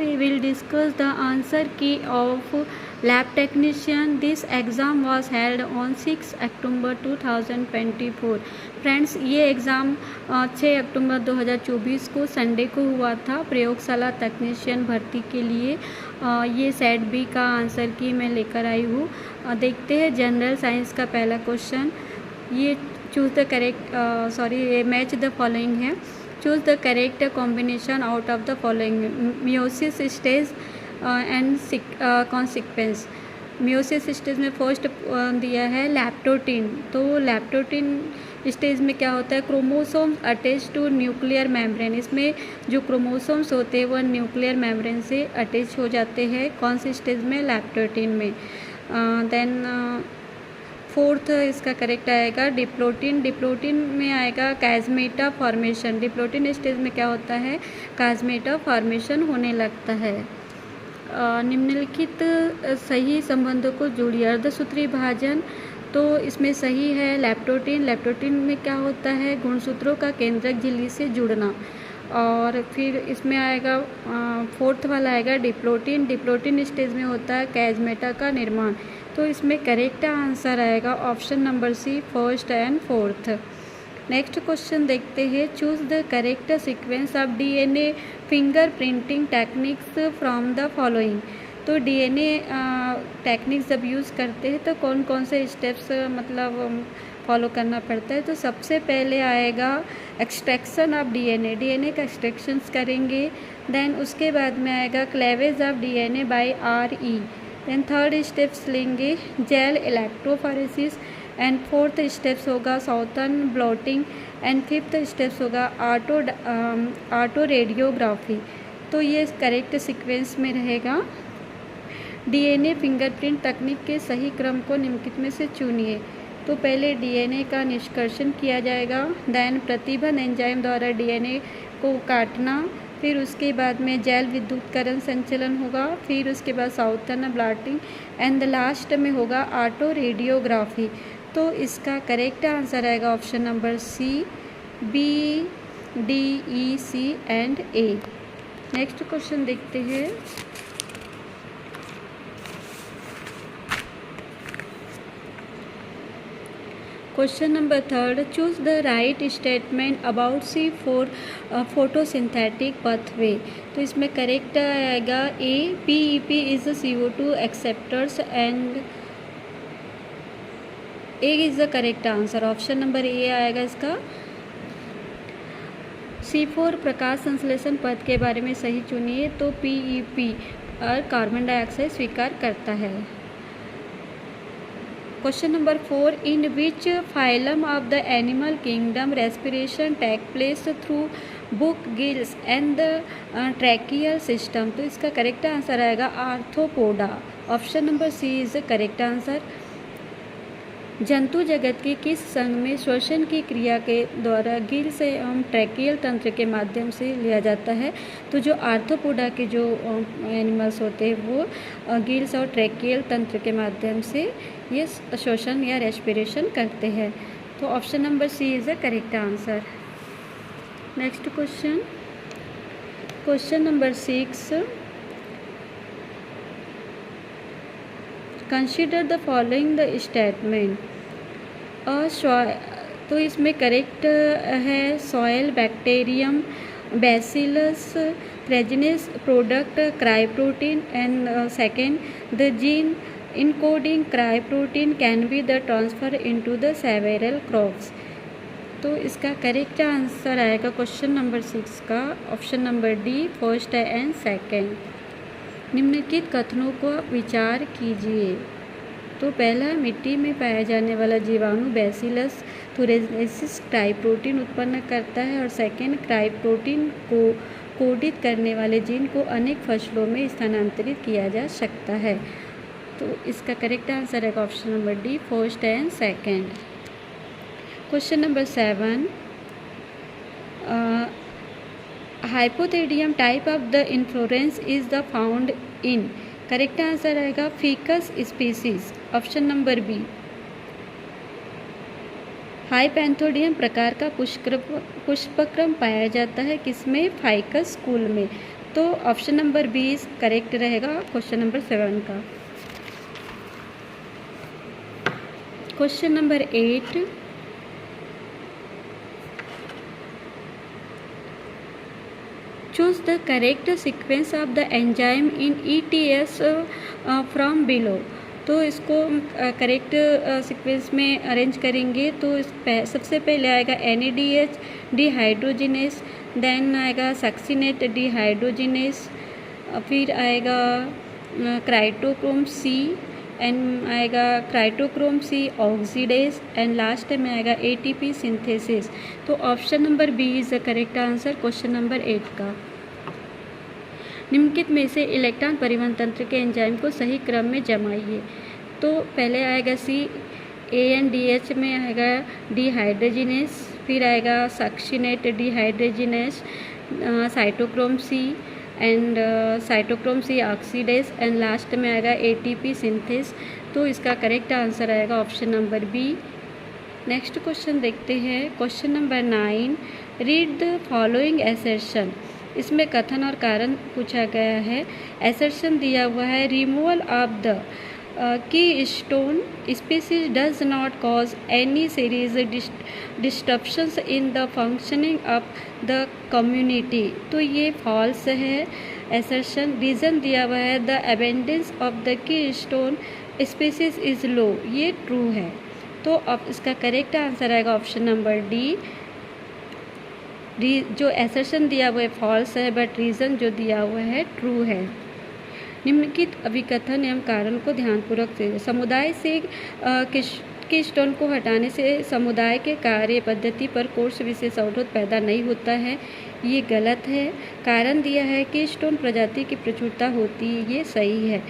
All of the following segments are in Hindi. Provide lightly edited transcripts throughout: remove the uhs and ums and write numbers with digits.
we will discuss the answer key of lab technician. This exam was held on 6 October 2024. Friends, ये एग्ज़ाम 6 अक्टूबर 2024 को संडे को हुआ था प्रयोगशाला तकनीशियन भर्ती के लिए। ये सेट बी का आंसर की मैं लेकर आई हूँ। देखते हैं जनरल साइंस का पहला क्वेश्चन। ये चूज़ द करेक्ट ये मैच द फॉलोइंग है। Choose the correct combination out of the following. Meiosis stage and consequence. Meiosis stage में फर्स्ट दिया है लैप्टोटीन। तो लैप्टोटीन स्टेज में क्या होता है, chromosomes attach to nuclear membrane. इसमें जो क्रोमोसोम्स होते हैं वह न्यूक्लियर मेम्ब्रेन से अटैच हो जाते हैं। कौन सी स्टेज में, लैप्टोटीन में। देन फोर्थ इसका करेक्ट आएगा डिप्लोटीन। डिप्लोटीन में आएगा कैज़मेटा फॉर्मेशन। डिप्लोटीन स्टेज में क्या होता है, कैज़मेटा फॉर्मेशन होने लगता है। निम्नलिखित सही संबंधों को जोड़िए। अर्धसूत्री विभाजन, तो इसमें सही है लैप्टोटीन। लैप्टोटीन में क्या होता है, गुणसूत्रों का केंद्रक झिल्ली से जुड़ना। और फिर इसमें आएगा फोर्थ वाला आएगा डिप्लोटीन। डिप्लोटीन स्टेज में होता है कैज़मेटा का निर्माण। तो इसमें करेक्ट आंसर आएगा option number C, first and fourth. Next question देखते हैं। Choose the correct sequence of DNA finger printing techniques from the following. तो डीएनए टेक्निक्स जब यूज़ करते हैं तो कौन कौन से स्टेप्स मतलब फॉलो करना पड़ता है। तो सबसे पहले आएगा एक्सट्रैक्शन ऑफ डीएनए। डीएनए का एक्सट्रैक्शंस करेंगे। देन उसके बाद में आएगा cleavage of DNA by RE. Then third steps लेंगे gel electrophoresis. And fourth steps होगा southern blotting. And fifth steps होगा ऑटो रेडियोग्राफी। तो ये करेक्ट सीक्वेंस में रहेगा। डीएनए फिंगरप्रिंट तकनीक के सही क्रम को निम्नलिखित में से चुनिए। तो पहले डीएनए का निष्कर्षण किया जाएगा। देन प्रतिबंध एंजाइम द्वारा डीएनए को काटना। फिर उसके बाद में जैल विद्युतकरण संचलन होगा। फिर उसके बाद साउथर्न ब्लॉटिंग। एंड लास्ट में होगा ऑटो रेडियोग्राफी। तो इसका करेक्ट आंसर आएगा option number C, B, D, E, C and A. Next question देखते हैं। Question number third. Choose the right statement about C four photosynthetic pathway. तो इसमें करेक्ट आएगा A, PEP is CO2 acceptors and A is the correct answer. Option number A आएगा इसका। C4 प्रकाश संश्लेषण पथ के बारे में सही चुनिए। तो पीईपी और कार्बन डाइऑक्साइड स्वीकार करता है। Question number 4। In which phylum of the animal kingdom respiration take place through book gills and the tracheal system. तो इसका करेक्ट आंसर आएगा arthropoda. Option number C is the correct answer. जंतु जगत के किस संघ में श्वसन की क्रिया के द्वारा गिल से ट्रैकियल तंत्र के माध्यम से लिया जाता है। तो जो आर्थ्रोपोडा के जो एनिमल्स होते हैं वो गिल्स और ट्रैकियल तंत्र के माध्यम से ये श्वसन या रेस्पिरेशन करते हैं। तो option number C is the correct answer. Next question, question number 6। Consider the following the statement. तो इसमें करेक्ट है soil bacterium bacillus thuringiensis product cry protein. And second, the gene encoding cry protein can be the transfer into the several crops. तो इसका करेक्ट आंसर आएगा क्वेश्चन नंबर 6 का option number D, first and second. निम्नलिखित कथनों को विचार कीजिए। तो पहला, मिट्टी में पाया जाने वाला जीवाणु बैसिलस थुरेंसिस क्राइप्रोटीन उत्पन्न करता है। और सेकेंड, क्राइप्रोटीन को कोडित करने वाले जीन को अनेक फसलों में स्थानांतरित किया जा सकता है। तो इसका करेक्ट आंसर है option number D, first and second. Question number 7। Hypanthodium type of the inflorescence is the found in. Correct answer आएगा ficus species. Option number B. Hypanthodium प्रकार का पुष्पक्रम पाया जाता है किसमें, फाइकस कुल में। तो ऑप्शन नंबर बी करेक्ट रहेगा क्वेश्चन नंबर 7 का। Question number 8, choose the correct sequence of the enzyme in ETS from below। तो इसको करेक्ट सीक्वेंस में अरेंज करेंगे। तो सबसे पहले आएगा NADH डिहाइड्रोजिनेस, देन आएगा सक्सिनेट डिहाइड्रोजिनेस, फिर आएगा क्राइटोक्रोम C, एंड आएगा cytochrome C oxidase, and last में आएगा ATP सिंथेसिस। तो option number B is the correct answer question number 8 का। निम्नलिखित में से इलेक्ट्रॉन परिवहन तंत्र के एंजाइम को सही क्रम में जमाइए। तो पहले आएगा C, ANDH में आएगा डिहाइड्रोजिनेस, फिर आएगा succinate dehydrogenase, cytochrome C and cytochrome C oxidase, and last में आएगा ATP सिंथेस। तो इसका करेक्ट आंसर आएगा option number B. Next question देखते हैं, question number 9, read the following assertion. इसमें कथन और कारण पूछा गया है। एसर्शन दिया हुआ है, removal of the key stone species does not cause any series disturbances in the functioning of the community. तो ये फॉल्स है एसर्शन। रीज़न दिया हुआ है, the abundance of the key stone species is low, ये ट्रू है। तो अब इसका करेक्ट आंसर आएगा ऑप्शन नंबर डी। जो एसर्शन दिया हुआ है फॉल्स है, बट रीज़न जो दिया हुआ है ट्रू है। निम्नलिखित अभिकथन एवं कारण को ध्यानपूर्वक से। समुदाय से कीस्टोन को हटाने से समुदाय के कार्य पद्धति पर कोर्स विशेष अवरोध पैदा नहीं होता है, ये गलत है। कारण दिया है कि कीस्टोन प्रजाति की प्रचुरता होती है, ये सही है।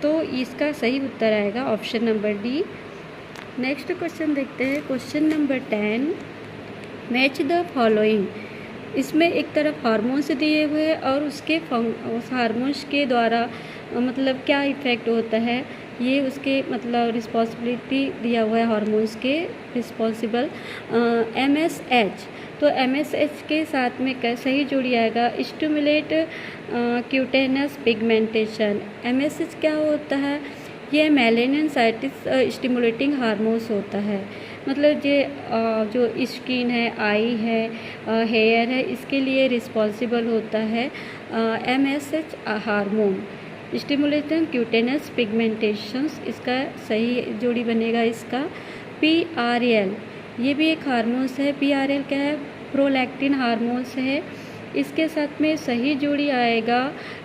तो इसका सही उत्तर आएगा option number D. Next question देखते हैं, question number 10, match the following. इसमें एक तरफ हार्मोन्स दिए हुए और उसके उस हार्मोन्स के द्वारा मतलब क्या इफ़ेक्ट होता है, ये उसके मतलब रिस्पॉन्सिबिलिटी दिया हुआ है हार्मोन्स के रिस्पॉन्सिबल। MSH, तो MSH के साथ में सही जोड़ी आएगा स्टिमुलेट क्यूटेनस पिगमेंटेशन। MSH क्या होता है, ये मेलानिन स्टिमुलेटिंग हार्मोन्स होता है। मतलब ये जो स्किन है, आई है, हेयर है, इसके लिए रिस्पॉन्सिबल होता है MSH हार्मोन, स्टिमुलेटिंग क्यूटेनस पिगमेंटेशंस। इसका सही जोड़ी बनेगा इसका PRL, ये भी एक हार्मोन्स है। PRL क्या है, प्रोलैक्टिन हार्मोन्स है। इसके साथ में सही जोड़ी आएगा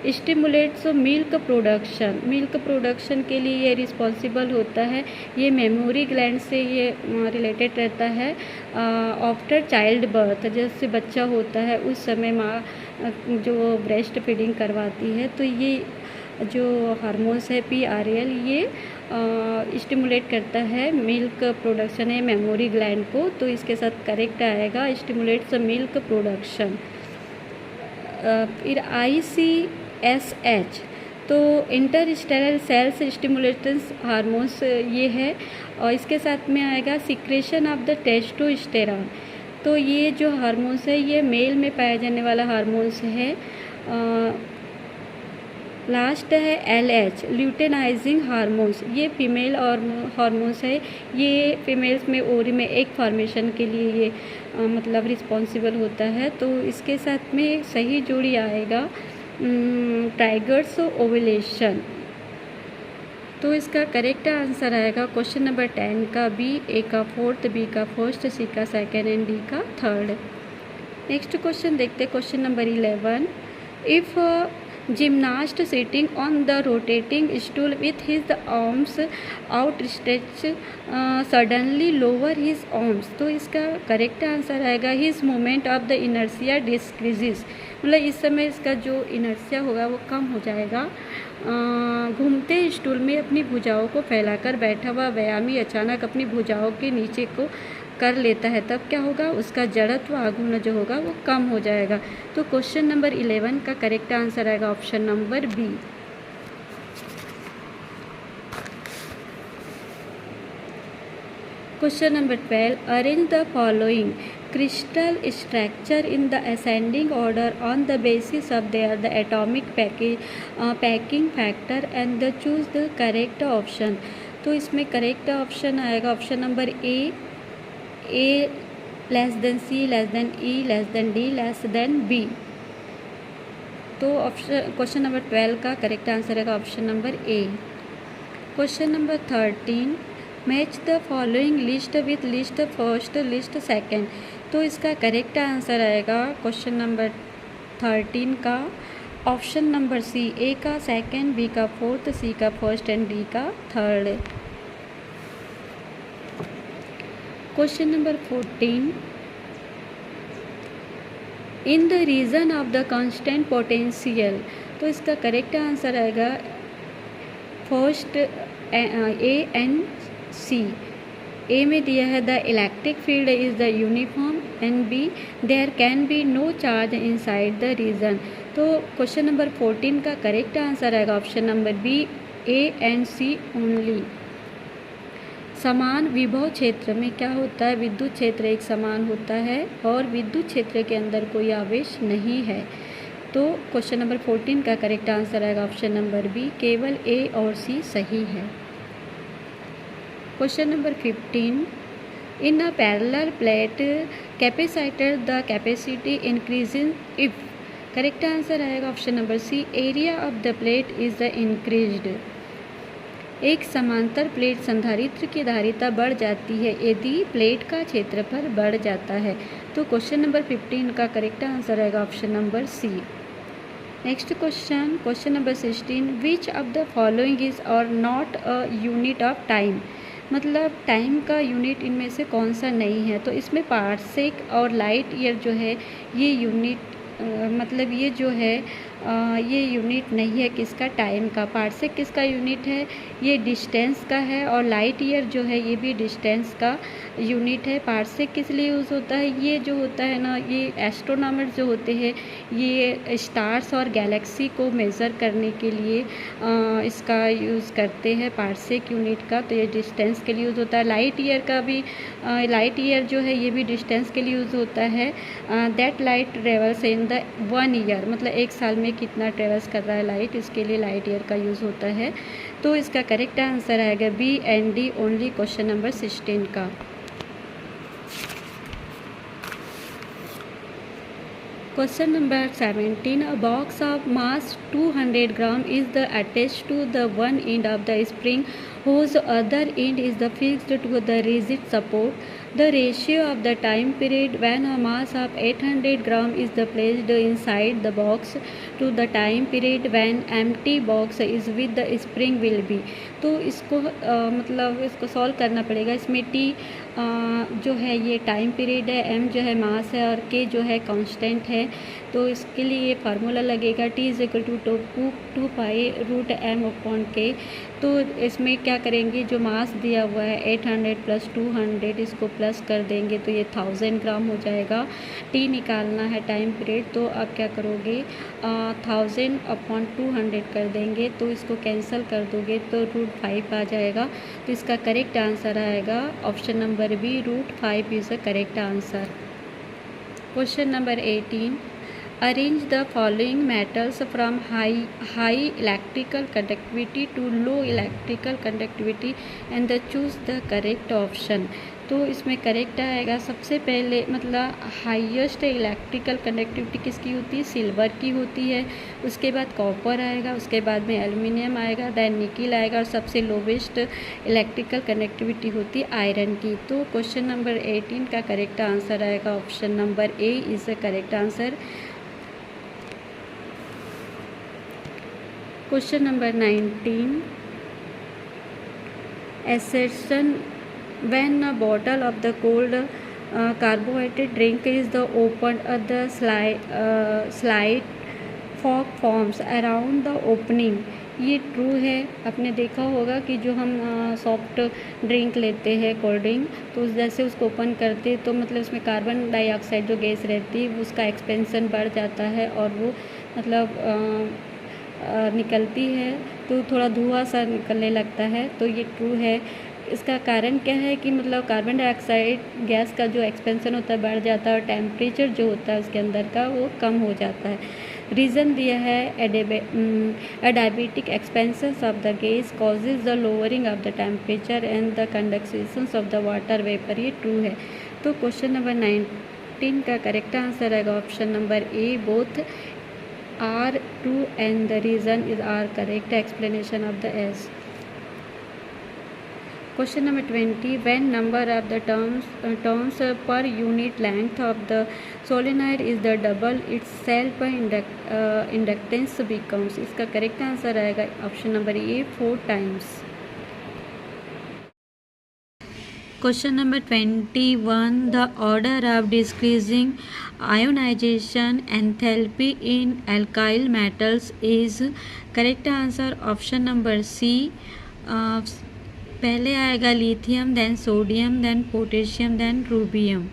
stimulates milk production. Milk production के लिए ये रिस्पॉन्सिबल होता है, ये मेमोरी ग्लैंड से ये रिलेटेड रहता है। आफ्टर चाइल्ड बर्थ, जैसे बच्चा होता है उस समय माँ जो ब्रेस्ट फीडिंग करवाती है, तो ये जो हार्मोन्स है PRL, ये स्टिमुलेट करता है मिल्क प्रोडक्शन है मेमोरी ग्लैंड को। तो इसके साथ करेक्ट आएगा स्टिमुलेट्स मिल्क प्रोडक्शन। फिर ICSH, तो इंटरस्टेलर सेल्स स्टिमुलेटर्स हार्मोन्स ये है, और इसके साथ में आएगा सिक्रेशन ऑफ द टेस्टोस्टेरॉन। तो ये जो हार्मोन्स है ये मेल में पाया जाने वाला हार्मोन्स है। लास्ट है LH, ल्यूटेनाइजिंग हार्मोन्स, ये फीमेल और हार्मोन्स है। ये फीमेल्स में ओरी में एग फॉर्मेशन के लिए ये मतलब रिस्पॉन्सिबल होता है। तो इसके साथ में सही जोड़ी आएगा टाइगर्स ओवुलेशन। तो इसका करेक्ट आंसर आएगा क्वेश्चन नंबर 10 का B, A का 4th, B का 1st, C का 2nd एंड D का 3rd। नेक्स्ट क्वेश्चन देखते हैं, question number 11, if gymnast sitting on the rotating stool with his arms outstretched suddenly lower his arms। तो इसका करेक्ट आंसर आएगा his moment of the inertia decreases, मतलब इस समय इसका जो इनर्सिया होगा वो कम हो जाएगा। घूमते स्टूल में अपनी भुजाओं को फैलाकर बैठा हुआ व्यायामी अचानक अपनी भुजाओं के नीचे को कर लेता है, तब क्या होगा, उसका जड़त्व आघूर्ण जो होगा वो कम हो जाएगा। तो क्वेश्चन नंबर 11 का करेक्ट आंसर आएगा option number B। Question number 12, arrange the following, crystal structure in the ascending order on the basis of their the atomic packing factor and the choose the correct option। तो इसमें करेक्ट ऑप्शन आएगा option number A less than C less than E less than D less than B. तो ऑप्शन क्वेश्चन नंबर 12 का करेक्ट आंसर है option number A. Question number 13 match the following list with list first list second. तो इसका करेक्ट आंसर आएगा क्वेश्चन नंबर 13 का ऑप्शन नंबर सी, ए का सेकंड, बी का फोर्थ, सी का फर्स्ट एंड डी का third. Question number 14 in the region of the constant potential. तो इसका करेक्ट आंसर आएगा first A and C. A में दिया है the electric field is the uniform and B there can be no charge inside the region. तो क्वेश्चन नंबर 14 का करेक्ट आंसर आएगा option number B, A and C only. समान विभव क्षेत्र में क्या होता है, विद्युत क्षेत्र एक समान होता है और विद्युत क्षेत्र के अंदर कोई आवेश नहीं है। तो क्वेश्चन नंबर 14 का करेक्ट आंसर आएगा ऑप्शन नंबर बी, केवल ए और सी सही है। Question number 15 in a parallel plate capacitor the capacity increasing if. Correct answer आएगा option number C, area of the plate is the increased. एक समांतर प्लेट संधारित्र की धारिता बढ़ जाती है यदि प्लेट का क्षेत्रफल बढ़ जाता है। तो क्वेश्चन नंबर 15 का करेक्ट आंसर आएगा option number C. Next question number 16 which of the following is or not a unit of time. मतलब टाइम का यूनिट इनमें से कौन सा नहीं है। तो इसमें पार्सेक और लाइट ईयर जो है ये यूनिट मतलब ये जो है ये यूनिट नहीं है किसका, टाइम का। पार्सेक किसका यूनिट है, ये डिस्टेंस का है और लाइट ईयर जो है ये भी डिस्टेंस का यूनिट है। पार्सेक किस लिए यूज़ होता है, ये जो होता है ना ये एस्ट्रोनॉमर्स जो होते हैं ये स्टार्स और गैलेक्सी को मेज़र करने के लिए इसका यूज़ करते हैं पार्सेक यूनिट का। तो ये डिस्टेंस के लिए यूज़ होता है। लाइट ईयर का भी लाइट ईयर जो है ये भी डिस्टेंस के लिए यूज़ होता है। That light travels in the 1 year, मतलब एक साल में कितना ट्रेवल्स कर रहा है लाइट, इसके लिए लाइट ईयर का यूज़ होता है। तो इसका करेक्ट आंसर आएगा B and D only question number 16 का। Question number 17 a box of mass 200 gram is the attached to the one end of the spring whose other end is the fixed to the rigid support. The ratio of the time period when a mass of 800 gram is the placed inside the box to the time period when empty box is with the spring will be। तो इसको मतलब इसको सॉल्व करना पड़ेगा। इसमें टी जो है ये टाइम पीरियड है, एम जो है मास है और के जो है कांस्टेंट है। तो इसके लिए ये फार्मूला लगेगा T is equal to 2 pi root M upon K. तो इसमें क्या करेंगे, जो मास दिया हुआ है 800 प्लस 200 इसको प्लस कर देंगे तो ये 1000 ग्राम हो जाएगा। टी निकालना है टाइम पीरियड, तो आप क्या करोगे 1000 अपॉन 200 कर देंगे तो इसको कैंसिल कर दोगे तो √5 आ जाएगा। तो इसका करेक्ट आंसर आएगा option number B, √5 is the correct answer. Question number 18 arrange the following metals from high electrical conductivity to low electrical conductivity and choose the correct option। तो इसमें करेक्ट आएगा सबसे पहले मतलब हाईएस्ट इलेक्ट्रिकल कंडक्टिविटी किसकी होती है, सिल्वर की होती है। उसके बाद कॉपर आएगा, उसके बाद में एल्युमिनियम आएगा, देन निकिल आएगा और सबसे लोवेस्ट इलेक्ट्रिकल कंडक्टिविटी होती है आयरन की। तो क्वेश्चन नंबर 18 का करेक्ट आंसर आएगा option number A is the correct answer. Question number 19 assertion when a bottle of the cold carbohydrate drink is the opened the slight fog forms around the opening। ये ट्रू है। आपने देखा होगा कि जो हम सॉफ्ट ड्रिंक लेते हैं कोल्ड ड्रिंक तो जैसे उसको ओपन करते तो मतलब उसमें कार्बन डाइऑक्साइड जो गैस रहती है उसका एक्सपेंशन बढ़ जाता है और वो मतलब निकलती है तो थोड़ा धुआं सा निकलने लगता है। तो ये ट्रू है। इसका कारण क्या है कि मतलब कार्बन डाइऑक्साइड गैस का जो एक्सपेंशन होता है बढ़ जाता है और टेम्परेचर जो होता है उसके अंदर का वो कम हो जाता है। रीज़न दिया है diabetic expansion of the gas causes the lowering of the temperature and the condensation of the water vapour, ये ट्रू है। तो क्वेश्चन नंबर 19 का करेक्ट आंसर आएगा option number A, both are true and the reason is R correct explanation of the S. Question number 20. When number of the turns per unit length of the solenoid is the double, its self inductance becomes, इसका करेक्ट आंसर आएगा option number A, 4 times। Question number 21. The order of decreasing ionization enthalpy in alkyl metals is correct answer option number C. पहले आएगा lithium, then sodium, then potassium, then rubidium.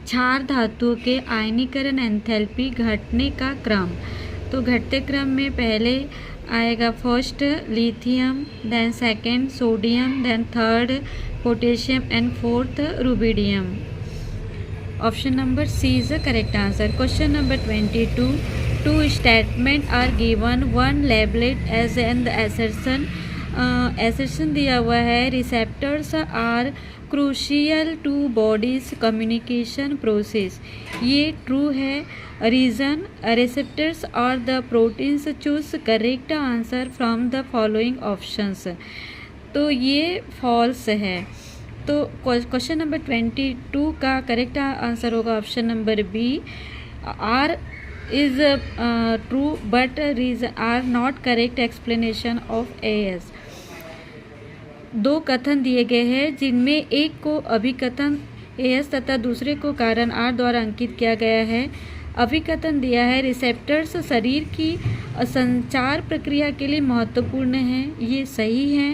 क्षार धातुओं के आयनीकरण एंथैल्पी घटने का क्रम, तो घटते क्रम में पहले आएगा first lithium, then second sodium, then third potassium and fourth rubidium. Option number C is the correct answer. Question number 22. Two statements are given, one labeled as an assertion. Assertion दिया हुआ है receptors are crucial to body's communication process, ये ट्रू है। रीज़न रिसेप्टर्स और the proteins choose correct answer from the following options, तो ये फॉल्स है। तो क्वेश्चन नंबर 22 का करेक्ट आंसर होगा option number B, R is true but reason R not correct explanation of S. दो कथन दिए गए हैं जिनमें एक को अभिकथन एस तथा दूसरे को कारण आर द्वारा अंकित किया गया है। अभिकथन दिया है रिसेप्टर्स शरीर की संचार प्रक्रिया के लिए महत्वपूर्ण है, ये सही है।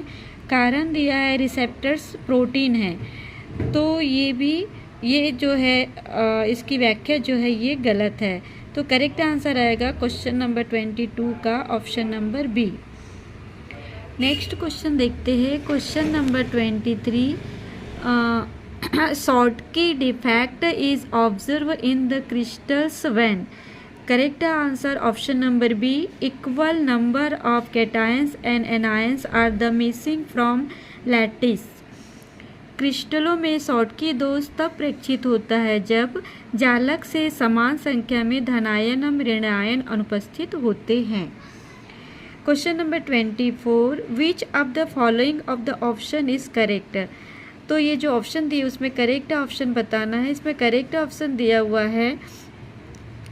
कारण दिया है रिसेप्टर्स प्रोटीन है, तो ये जो है इसकी व्याख्या जो है ये गलत है। तो करेक्ट आंसर आएगा क्वेश्चन नंबर 22 का option number B. Next question देखते हैं, question number 23। Schottky defect is observed in the crystals when, correct answer option number B, equal number of cations and anions are the missing from lattice। क्रिस्टलों में शॉटकी दोष तब प्रेक्षित होता है जब जालक से समान संख्या में धनायन और ऋणायन अनुपस्थित होते हैं। Question number 24, which of the following of the option is correct, तो ये जो ऑप्शन दिए उसमें करेक्ट ऑप्शन बताना है। इसमें करेक्ट ऑप्शन दिया हुआ है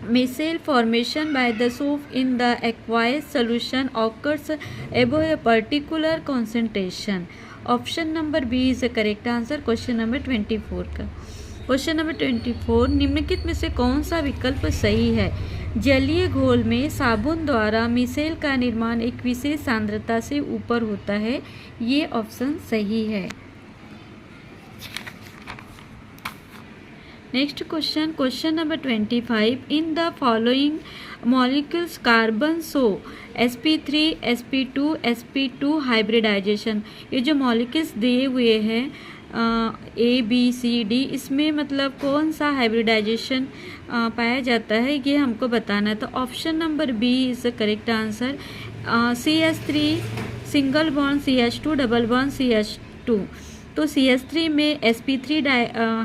micelle formation by the soap in the aqueous solution occurs above a particular concentration. Option number B is the correct answer question number 24 का। क्वेश्चन नंबर 24, निम्नलिखित में से कौन सा विकल्प सही है? जलीय घोल में साबुन द्वारा मिसेल का निर्माण एक विशेष सांद्रता से ऊपर होता है, ये ऑप्शन सही है। Next question, question number 25, in the following molecules carbon so sp3 sp2 sp2 hybridization. ये जो मॉलिक्यूल्स दिए हुए हैं ए बी सी डी, इसमें मतलब कौन सा हाइब्रिडाइजेशन पाया जाता है ये हमको बताना है। तो option number B is the correct answer. CH3 single bond CH2 double bond CH2, तो CH3 में sp3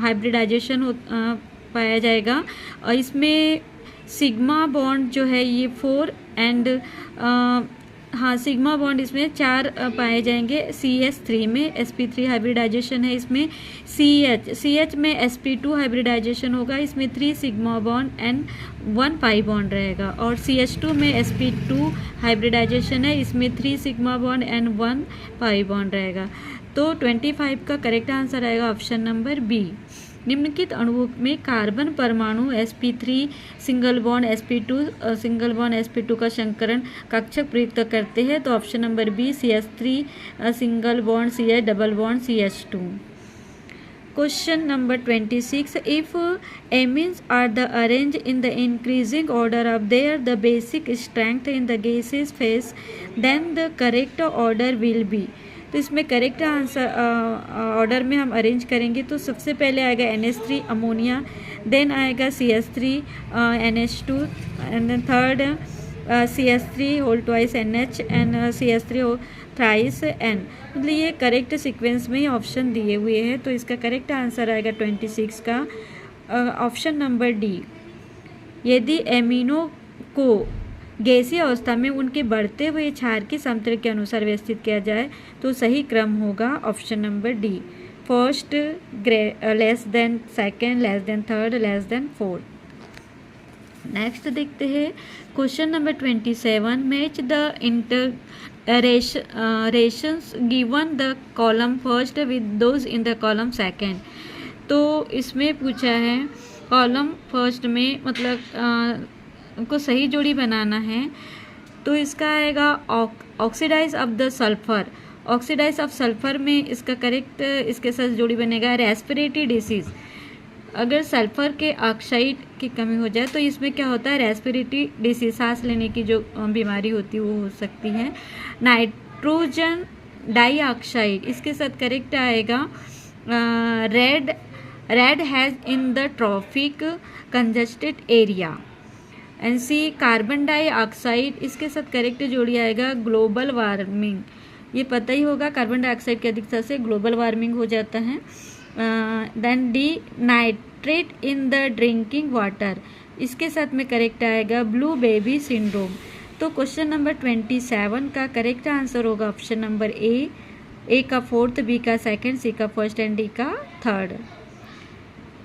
हाइब्रिडाइजेशन पाया जाएगा और इसमें सिग्मा बॉन्ड जो है ये 4 एंड हाँ सिग्मा बॉन्ड इसमें 4 पाए जाएंगे। CH3 में sp3 हाइब्रिडाइजेशन है, इसमें CH में sp2 हाइब्रिडाइजेशन होगा, इसमें 3 sigma bond and 1 pi bond रहेगा। और CH2 में sp2 हाइब्रिडाइजेशन है, इसमें 3 sigma bond and 1 pi bond रहेगा। तो 25 का करेक्ट आंसर आएगा ऑप्शन नंबर बी। निम्नलिखित अणुओं में कार्बन परमाणु sp3 सिंगल बॉन्ड sp2 का संकरण कक्षक प्रयुक्त करते हैं, तो option number B CH3 single bond CH double bond CH2। Question number 26, if amines are the arranged in the increasing order of their the basic strength in the gaseous phase, then the correct order will be, तो इसमें करेक्ट आंसर ऑर्डर में हम अरेंज करेंगे तो सबसे पहले आएगा NH3 अमोनिया, देन आएगा CH3 NH2 and then third CH3 whole twice NH and CH3 thrice N। मतलब ये करेक्ट सीक्वेंस में ही ऑप्शन दिए हुए हैं, तो इसका करेक्ट आंसर आएगा 26 का ऑप्शन नंबर डी। यदि एमिनो को गैसीय अवस्था में उनके बढ़ते हुए क्षार की समतल के अनुसार व्यवस्थित किया जाए तो सही क्रम होगा option number D, first less than second, less than third, less than fourth. Next देखते हैं question number 27, match the rations given the column first with those in the column second. तो इसमें पूछा है कॉलम फर्स्ट में मतलब को सही जोड़ी बनाना है, तो इसका आएगा oxidize of the sulphur. Oxidize of sulphur में इसका करेक्ट इसके साथ जोड़ी बनेगा रेस्पिरेटरी डिसीज। अगर सल्फर के ऑक्साइड की कमी हो जाए तो इसमें क्या होता है, रेस्पिरेटरी डिसीज, सांस लेने की जो बीमारी होती है वो हो सकती है। नाइट्रोजन डाइऑक्साइड, इसके साथ करेक्ट आएगा red haze in the tropic congested area. And C carbon dioxide, इसके साथ करेक्ट जोड़ी आएगा ग्लोबल वार्मिंग। ये पता ही होगा कार्बन डाइऑक्साइड की अधिकता से ग्लोबल वार्मिंग हो जाता है। Then D nitrate in the drinking water, इसके साथ में करेक्ट आएगा ब्लू बेबी सिंड्रोम। तो क्वेश्चन नंबर 27 का करेक्ट आंसर होगा ऑप्शन नंबर ए का फोर्थ, बी का सेकंड, सी का फर्स्ट एंड डी का third.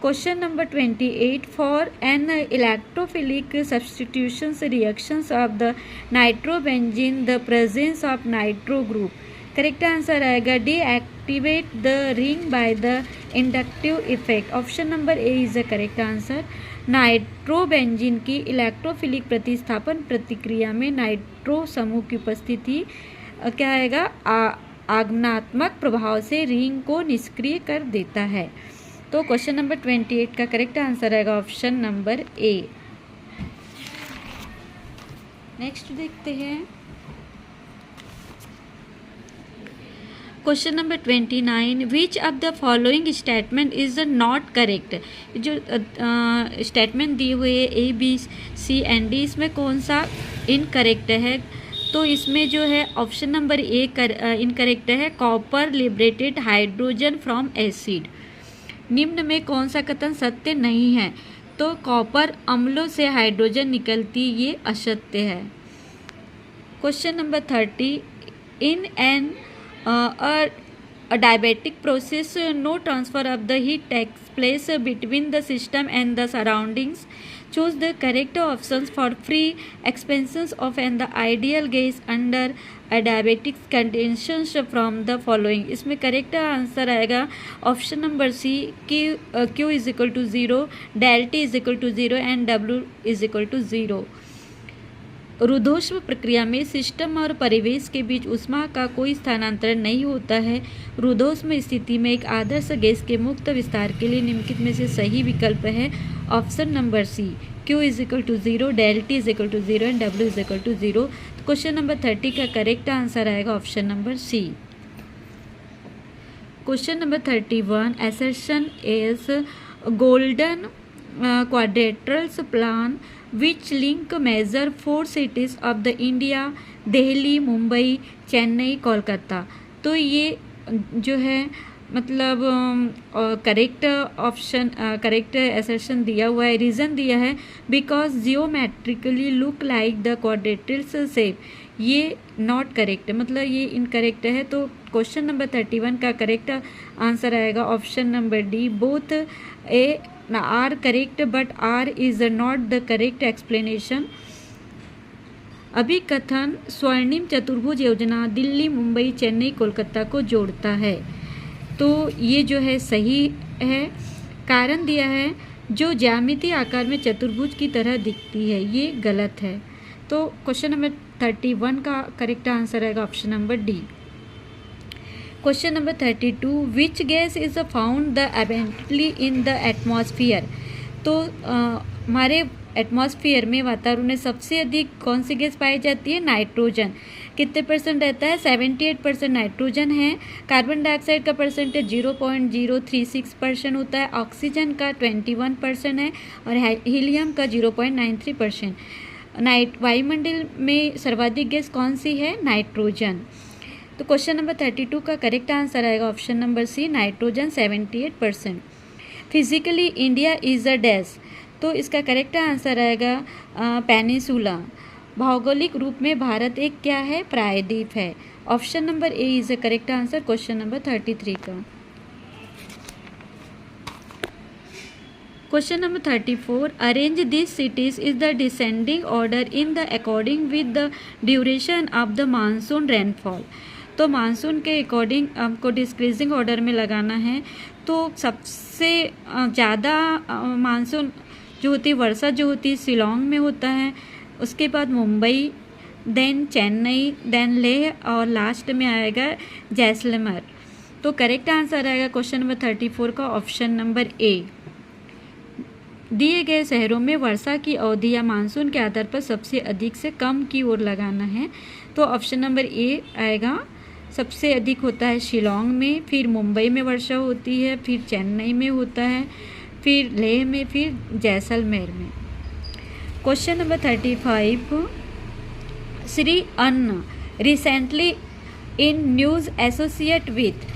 Question number 28, for an electrophilic substitutions reactions of the nitrobenzene the presence of nitro group. Correct answer आएगा D activate the ring by the inductive effect. Option number A is the correct answer. Nitrobenzene की इलेक्ट्रोफिलिक प्रतिस्थापन प्रतिक्रिया में नाइट्रो समूह की उपस्थिति क्या आएगा, आगमनात्मक प्रभाव से रिंग को निष्क्रिय कर देता है। तो क्वेश्चन नंबर 28 का करेक्ट आंसर आएगा ऑप्शन नंबर ए। नेक्स्ट देखते हैं question number 29, which of the following statement is not correct. जो स्टेटमेंट दिए हुए A B C and D, इसमें कौन सा इनकरेक्ट है। तो इसमें जो है ऑप्शन नंबर ए इनकरेक्ट है, copper liberated hydrogen from acid. निम्न में कौन सा कथन सत्य नहीं है। तो कॉपर अम्लों से हाइड्रोजन निकलती, ये असत्य है। Question number 30, in an a diabatic process no transfer of the heat takes place between the system and the surroundings. Choose the correct options for free expansions of the ideal gas under adiabatic conditions from the following. इसमें करेक्ट आंसर आएगा option number C, Q is equal to 0, del T is equal to 0 and W is equal to 0। रुद्धोष्म प्रक्रिया में सिस्टम और परिवेश के बीच ऊष्मा का कोई स्थानांतरण नहीं होता है। रुद्धोष्म स्थिति में एक आदर्श गैस के मुक्त विस्तार के लिए निम्नलिखित में से सही विकल्प है option number C, Q is equal to 0, del T is equal to 0 and W is equal to 0। Question number 30 का करेक्ट आंसर आएगा option number C. Question number 31, assertion is golden quadrilaterals plan which link major 4 cities of the India, Delhi, Mumbai, Chennai, Kolkata. तो ये जो है मतलब करेक्ट ऑप्शन करेक्ट असर्शन दिया हुआ है, रीज़न दिया है because geometrically look like the quadrilaterals shape. ये नॉट करेक्ट, मतलब ये इनकरेक्ट है। तो क्वेश्चन नंबर 31 का करेक्ट आंसर आएगा option number D, both A are correct but R is not the correct explanation. अभिकथन स्वर्णिम चतुर्भुज योजना दिल्ली, मुंबई, चेन्नई, कोलकाता को जोड़ता है। तो ये जो है सही है। कारण दिया है जो ज्यामितीय आकार में चतुर्भुज की तरह दिखती है, ये गलत है। तो क्वेश्चन नंबर 31 का करेक्ट आंसर आएगा option number D. Question number 32, which gas is found the abundantly in the atmosphere. तो हमारे एटमॉस्फेयर में, वातावरण में सबसे अधिक कौन सी गैस पाई जाती है, नाइट्रोजन। कितने परसेंट रहता है? 78% नाइट्रोजन है। कार्बन डाइऑक्साइड का परसेंटेज 0.036% होता है। ऑक्सीजन का 21% है और हीलियम का 0.93%। वायुमंडल में सर्वाधिक गैस कौन सी है? नाइट्रोजन। तो क्वेश्चन नंबर 32 का करेक्ट आंसर आएगा option number C, nitrogen 78%। Physically India is a dash, तो इसका करेक्ट आंसर आएगा पेनिसुला। भौगोलिक रूप में भारत एक क्या है? प्रायद्वीप है। Option number A is a correct answer question number 33 का। Question number 34, arrange this cities is the descending order in the according with the duration of the monsoon rainfall. तो मानसून के अकॉर्डिंग आपको डिक्रीजिंग ऑर्डर में लगाना है। तो सबसे ज़्यादा मानसून जो होती है, वर्षा जो होती है शिलोंग में होता है, उसके बाद मुंबई, देन चेन्नई, देन लेह और लास्ट में आएगा जैसलमेर। तो करेक्ट आंसर आएगा क्वेश्चन नंबर 34 का ऑप्शन नंबर ए। दिए गए शहरों में वर्षा की अवधि या मानसून के आधार पर सबसे अधिक से कम की ओर लगाना है। तो ऑप्शन नंबर ए आएगा। सबसे अधिक होता है शिलोंग में, फिर मुंबई में वर्षा होती है, फिर चेन्नई में होता है, फिर लेह में, फिर जैसलमेर में। क्वेश्चन नंबर 35, श्री अन्न recently in news associate with,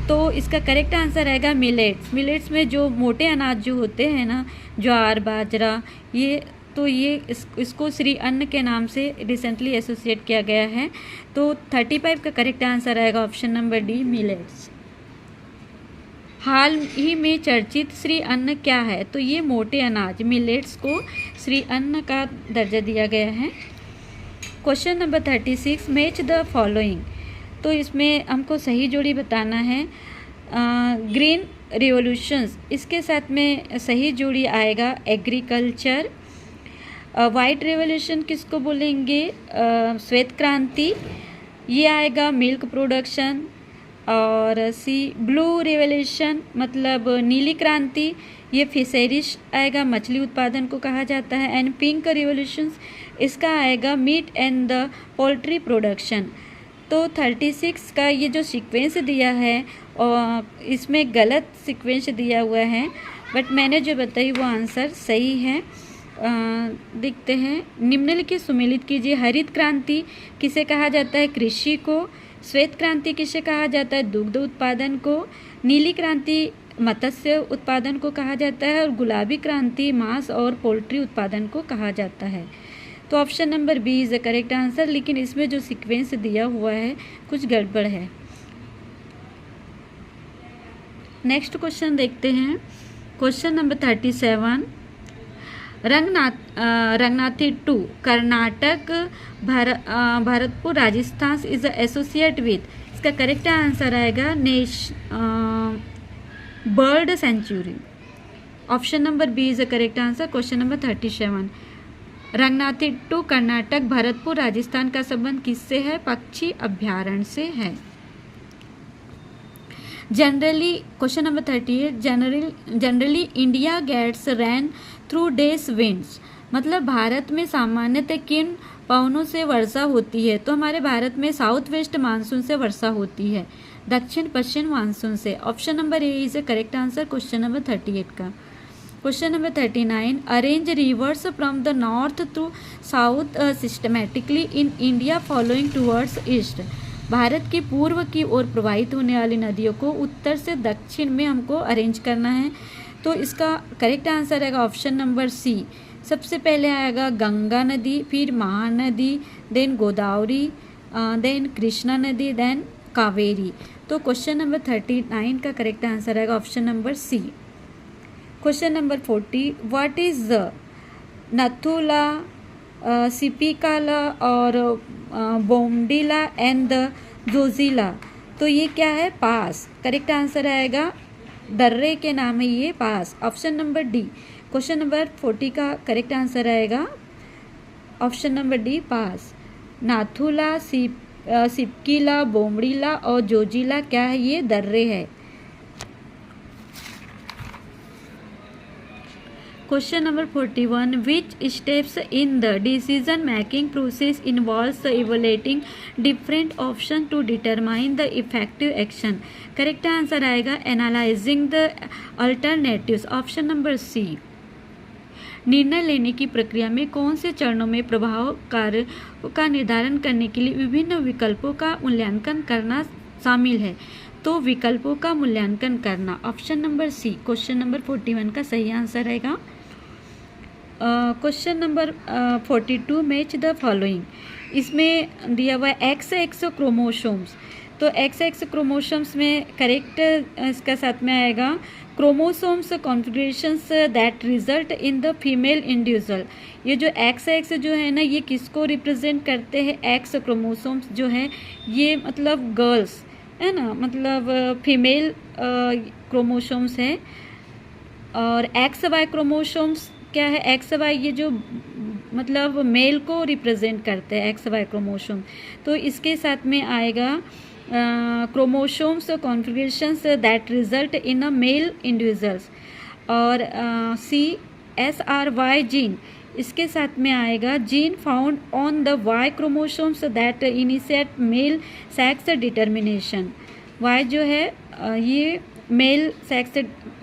तो इसका करेक्ट आंसर आएगा मिलेट्स। मिलेट्स में जो मोटे अनाज जो होते हैं ना, ज्वार, बाजरा, ये तो ये इसको श्री अन्न के नाम से रिसेंटली एसोसिएट किया गया है। तो 35 का करेक्ट आंसर आएगा ऑप्शन नंबर डी, मिलेट्स। हाल ही में चर्चित श्री अन्न क्या है? तो ये मोटे अनाज मिलेट्स को श्री अन्न का दर्जा दिया गया है। Question number 36, match the following, तो इसमें हमको सही जोड़ी बताना है। ग्रीन रिवॉल्यूशंस, इसके साथ में सही जोड़ी आएगा एग्रीकल्चर। वाइट रिवॉल्यूशन किसको बोलेंगे? श्वेत क्रांति, ये आएगा मिल्क प्रोडक्शन। और सी ब्लू रिवॉल्यूशन मतलब नीली क्रांति, ये फिशरीज आएगा, मछली उत्पादन को कहा जाता है। एंड पिंक रिवॉल्यूशंस, इसका आएगा meat and the poultry production. तो 36 का ये जो सीक्वेंस दिया है और इसमें गलत सीक्वेंस दिया हुआ है, बट मैंने जो बताई वो आंसर सही है। देखते हैं, निम्नलिखित सुमेलित कीजिए। हरित क्रांति किसे कहा जाता है? कृषि को। श्वेत क्रांति किसे कहा जाता है? दुग्ध उत्पादन को। नीली क्रांति मत्स्य उत्पादन को कहा जाता है और गुलाबी क्रांति मांस और पोल्ट्री उत्पादन को कहा जाता है। तो option number B is the correct answer, लेकिन इसमें जो सीक्वेंस दिया हुआ है कुछ गड़बड़ है। नेक्स्ट क्वेश्चन देखते हैं। Question number 37, Ranganathittu 2 Karnataka Bharatpur Rajasthan is associate with, इसका करेक्ट आंसर आएगा bird sanctuary. Option number B is the correct answer question number 37। Ranganathittu 2 Karnataka Bharatpur Rajasthan का संबंध किससे है? पक्षी अभ्यारण्य से है। Generally question number 38, generally India gets rain through days winds, मतलब भारत में सामान्यतः किन पवनों से वर्षा होती है? तो हमारे भारत में साउथ वेस्ट मानसून से वर्षा होती है, दक्षिण पश्चिम मानसून से। Option number A is the correct answer question number 38 का। Question number 39, arrange rivers from the north to south systematically in India following towards east, Bharat की पूर्व की ओर प्रवाहित होने वाली नदियों को उत्तर से दक्षिण में हमको अरेंज करना है। तो इसका करेक्ट आंसर आएगा ऑप्शन नंबर सी। सबसे पहले आएगा गंगा नदी, फिर महानदी, देन गोदावरी, देन कृष्णा नदी, देन कावेरी। तो क्वेश्चन नंबर 39 का करेक्ट आंसर आएगा option number C. Question number 40, what is the Nathula, Shipkila और बोमडिला एंड द जोजिला, तो ये क्या है? पास। करेक्ट आंसर आएगा दर्रे के नाम है ये, pass. Option number D. Question number 40 का करेक्ट आंसर आएगा option number D, pass. Nathula, Shipkila, Bomdila और जोजिला क्या है? ये दर्रे है। Question number 41, which steps in the decision making process involves evaluating different option to determine the effective action. Correct answer आएगा analysing the alternatives, option number C. निर्णय लेने की प्रक्रिया में कौन से चरणों में प्रभाव कार्य का निर्धारण करने के लिए विभिन्न विकल्पों का मूल्यांकन करना शामिल है? तो विकल्पों का मूल्यांकन करना, option number C question number 41 का सही आंसर रहेगा। Question number 42, match the following. इसमें दिया हुआ है XX क्रोमोसोम्स, तो XX क्रोमोसोम्स में करेक्ट इसका साथ में आएगा chromosomes configurations that result in the female individual. ये जो XX जो है ना, ये किसको रिप्रेजेंट करते हैं? X क्रोमोसोम्स जो है ये मतलब गर्ल्स है ना, मतलब फीमेल क्रोमोसोम्स है। और XY क्रोमोसोम्स क्या है? XY ये जो मतलब मेल को रिप्रेजेंट करते हैं XY क्रोमोसोम, तो इसके साथ में आएगा chromosomes configurations that result in a male individuals. और CSRY जीन, इसके साथ में आएगा gene found on the Y chromosomes that initiate male sex determination. Y जो है ये मेल सेक्स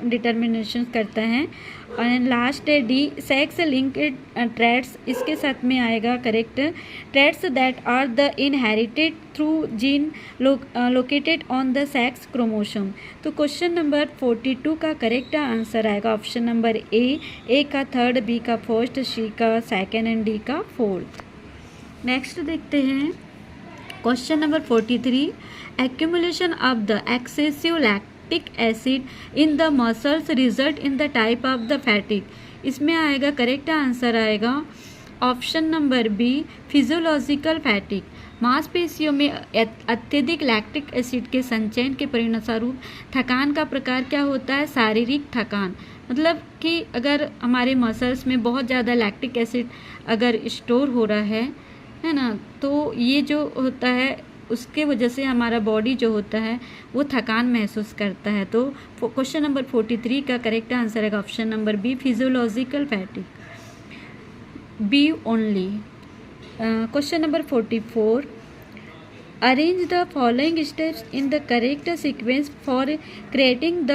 डिटर्मिनेशन करता है। और लास्ट है D, सेक्स लिंक्ड ट्रेट्स, इसके साथ में आएगा correct traits that are the inherited through gene located on the sex chromosome. तो क्वेश्चन नंबर 42 का करेक्ट आंसर आएगा ऑप्शन नंबर ए का थर्ड, बी का फर्स्ट, सी का सेकेंड एंड डी का फोर्थ। नेक्स्ट देखते हैं question number 43, accumulation of the excessive lactic acid in the muscles result in the type of the fatigue. इसमें आएगा करेक्ट आंसर आएगा ऑप्शन नंबर बी, फिजियोलॉजिकल फैटिक। मांसपेशियों में अत्यधिक लैक्टिक एसिड के संचयन के परिणामस्वरूप थकान का प्रकार क्या होता है? शारीरिक थकान। मतलब कि अगर हमारे मसल्स में बहुत ज़्यादा लैक्टिक एसिड अगर स्टोर हो रहा है ना, तो ये जो होता है उसके वजह से हमारा बॉडी जो होता है वो थकान महसूस करता है। तो क्वेश्चन नंबर 43 का करेक्ट आंसर है option number B, physiological fatigue, B only. Question number 44, arrange the following steps in the correct sequence for creating the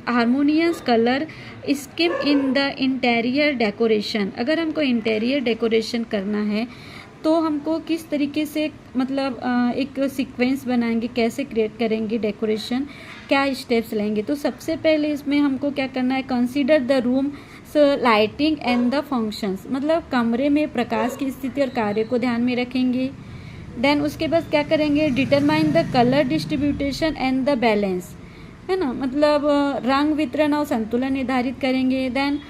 harmonious colour scheme in the interior decoration. अगर हमको इंटीरियर डेकोरेशन करना है तो हमको किस तरीके से मतलब एक सीक्वेंस बनाएंगे, कैसे क्रिएट करेंगे डेकोरेशन, क्या स्टेप्स लेंगे? तो सबसे पहले इसमें हमको क्या करना है? Consider the room lighting and the functions, मतलब कमरे में प्रकाश की स्थिति और कार्य को ध्यान में रखेंगे। देन उसके बाद क्या करेंगे? Determine the colour distribution and the balance, है ना, मतलब रंग वितरण और संतुलन निर्धारित करेंगे। Then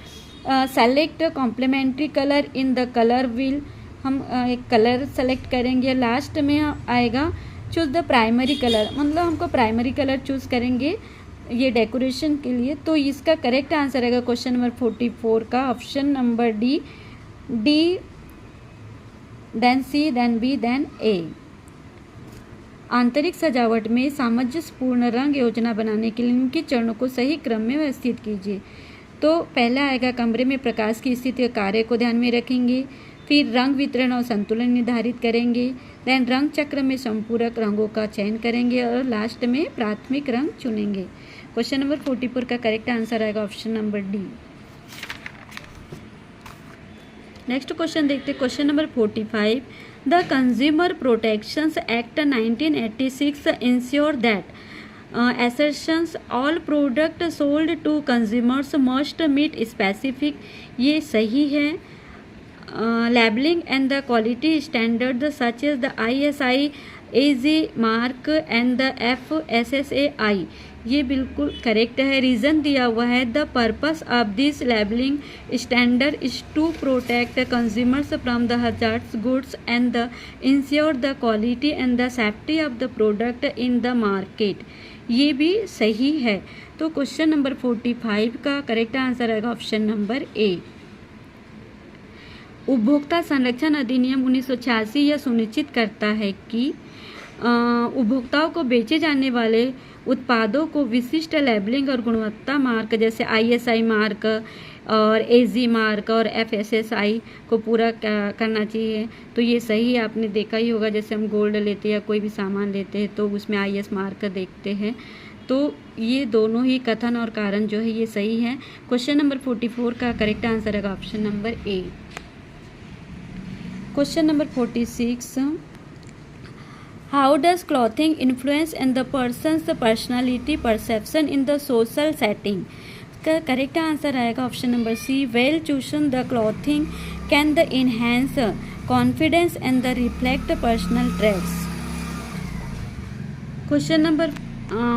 select complementary colour in the colour wheel, हम एक कलर सेलेक्ट करेंगे। लास्ट में आएगा चूज़ द प्राइमरी कलर, मतलब हमको प्राइमरी कलर चूज़ करेंगे ये डेकोरेशन के लिए। तो इसका करेक्ट आंसर आएगा क्वेश्चन नंबर 44 का ऑप्शन नंबर डी, देन सी, देन बी, देन ए। आंतरिक सजावट में सामंजस्यपूर्ण रंग योजना बनाने के लिए इनके चरणों को सही क्रम में व्यवस्थित कीजिए। तो पहला आएगा कमरे में प्रकाश की स्थिति और कार्य को ध्यान में रखेंगे, फिर रंग वितरण और संतुलन निर्धारित करेंगे, देन रंग चक्र में संपूरक रंगों का चयन करेंगे और लास्ट में प्राथमिक रंग चुनेंगे। क्वेश्चन नंबर 44 का करेक्ट आंसर आएगा option number D. Next question देखते हैं question number 45, the consumer protections act 1986 ensure that assertions all product sold to consumers must meet specific, ये सही है। labeling and the quality standards such as the ISI, AG mark and the FSSAI, ये बिल्कुल करेक्ट है। रीज़न दिया हुआ है the purpose of this labelling standard is to protect consumers from the hazards goods and the ensure the quality and the safety of the product in the market, ये भी सही है। तो क्वेश्चन नंबर 45 का करेक्ट आंसर आएगा ऑप्शन नंबर ए। उपभोक्ता संरक्षण अधिनियम 1986 यह सुनिश्चित करता है कि उपभोक्ताओं को बेचे जाने वाले उत्पादों को विशिष्ट लेबलिंग और गुणवत्ता मार्क जैसे ISI मार्क, और एजी मार्क और FSSAI को पूरा करना चाहिए। तो ये सही आपने देखा ही होगा, जैसे हम गोल्ड लेते हैं या कोई भी सामान लेते हैं तो उसमें IS मार्क देखते हैं। तो ये दोनों ही कथन और कारण जो है ये सही है। क्वेश्चन नंबर 44 का करेक्ट आंसर है option number A. Question number 46, how does clothing influence in the persons personality perception in the social setting? का करेक्ट आंसर आएगा option number C, well chosen the clothing can the enhance confidence and the reflect personal traits. Question number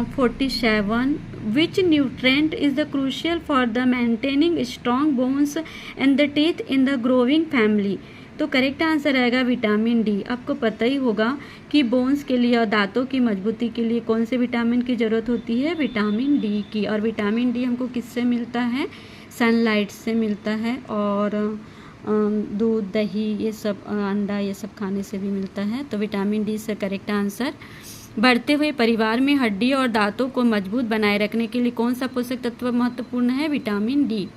47, which nutrient is the crucial for the maintaining strong bones and the teeth in the growing family? तो करेक्ट आंसर आएगा विटामिन डी। आपको पता ही होगा कि बोन्स के लिए और दांतों की मजबूती के लिए कौन से विटामिन की ज़रूरत होती है? विटामिन डी की। और विटामिन डी हमको किससे मिलता है? सनलाइट से मिलता है, और दूध, दही, ये सब, अंडा, ये सब खाने से भी मिलता है। तो विटामिन डी से करेक्ट आंसर। बढ़ते हुए परिवार में हड्डी और दांतों को मजबूत बनाए रखने के लिए कौन सा पोषक तत्व महत्वपूर्ण है? Vitamin D.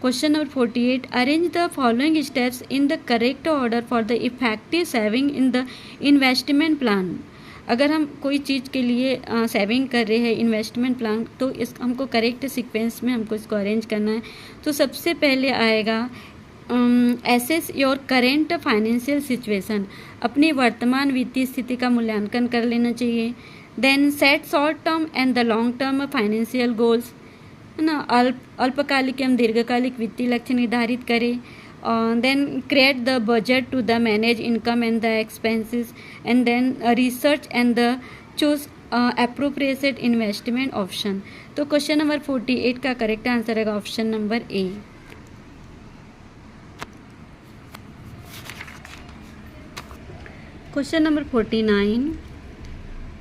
Question number 48, arrange the following steps in the correct order for the effective saving in the investment plan. अगर हम कोई चीज़ के लिए सेविंग कर रहे हैं, इन्वेस्टमेंट प्लान, तो इस हमको करेक्ट सीक्वेंस में हमको इसको अरेंज करना है। तो सबसे पहले आएगा assess your current financial situation, अपनी वर्तमान वित्तीय स्थिति का मूल्यांकन कर लेना चाहिए। Then set short term and the long term financial goals, है ना, अल्पकालिक एवं दीर्घकालिक वित्तीय लक्ष्य निर्धारित करें। Then create the budget to the manage income and the expenses, and then research and the choose appropriate investment option. तो क्वेश्चन नंबर 48 का करेक्ट आंसर है option number A. Question number 49,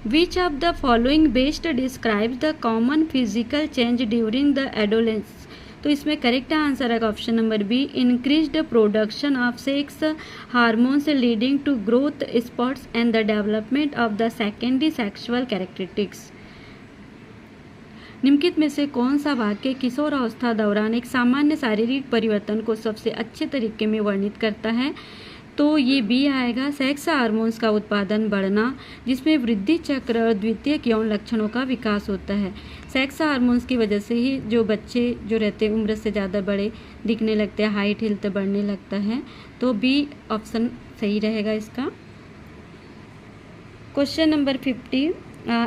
which of the following best describe the common physical change during the adolescence? तो इसमें करेक्ट आंसर है option number B, increased production of sex hormones leading to growth spots and the development of the secondary sexual characteristics. निम्नलिखित में से कौन सा वाक्य किशोर अवस्था दौरान एक सामान्य शारीरिक परिवर्तन को सबसे अच्छे तरीके में वर्णित करता है? तो ये बी आएगा, सेक्स हार्मोन्स का उत्पादन बढ़ना, जिसमें वृद्धि चक्र और द्वितीयक यौन लक्षणों का विकास होता है। सेक्स हार्मोन्स की वजह से ही जो बच्चे जो रहते हैं उम्र से ज़्यादा बड़े दिखने लगते हैं, हाइट हिल्थ बढ़ने लगता है। तो बी ऑप्शन सही रहेगा इसका। Question number 50,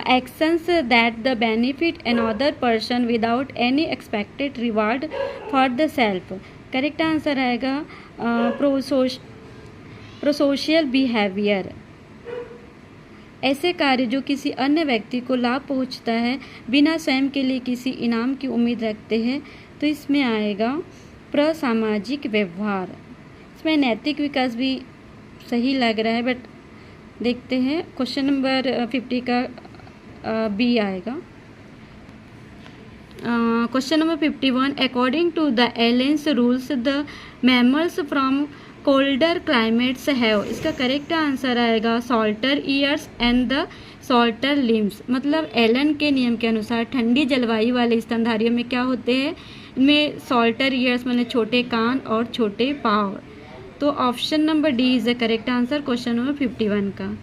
actions that the benefit another person without any expected reward for the self। Correct answer आएगा प्रोसोशियल बिहेवियर, ऐसे कार्य जो किसी अन्य व्यक्ति को लाभ पहुंचता है बिना स्वयं के लिए किसी इनाम की उम्मीद रखते हैं। तो इसमें आएगा प्रसामाजिक व्यवहार। इसमें नैतिक विकास भी सही लग रहा है, बट देखते हैं। क्वेश्चन नंबर 50 का बी आएगा। Question number 51, according to the Allen's rules the mammals from colder climates have. इसका करेक्ट आंसर आएगा shorter ears and the shorter limbs. मतलब एलन के नियम के अनुसार ठंडी जलवायु वाले स्तनधारियों में क्या होते हैं? इनमें सॉल्टर ईयर्स मतलब छोटे कान और छोटे पाँव। तो option number D is the correct answer question number 51 का।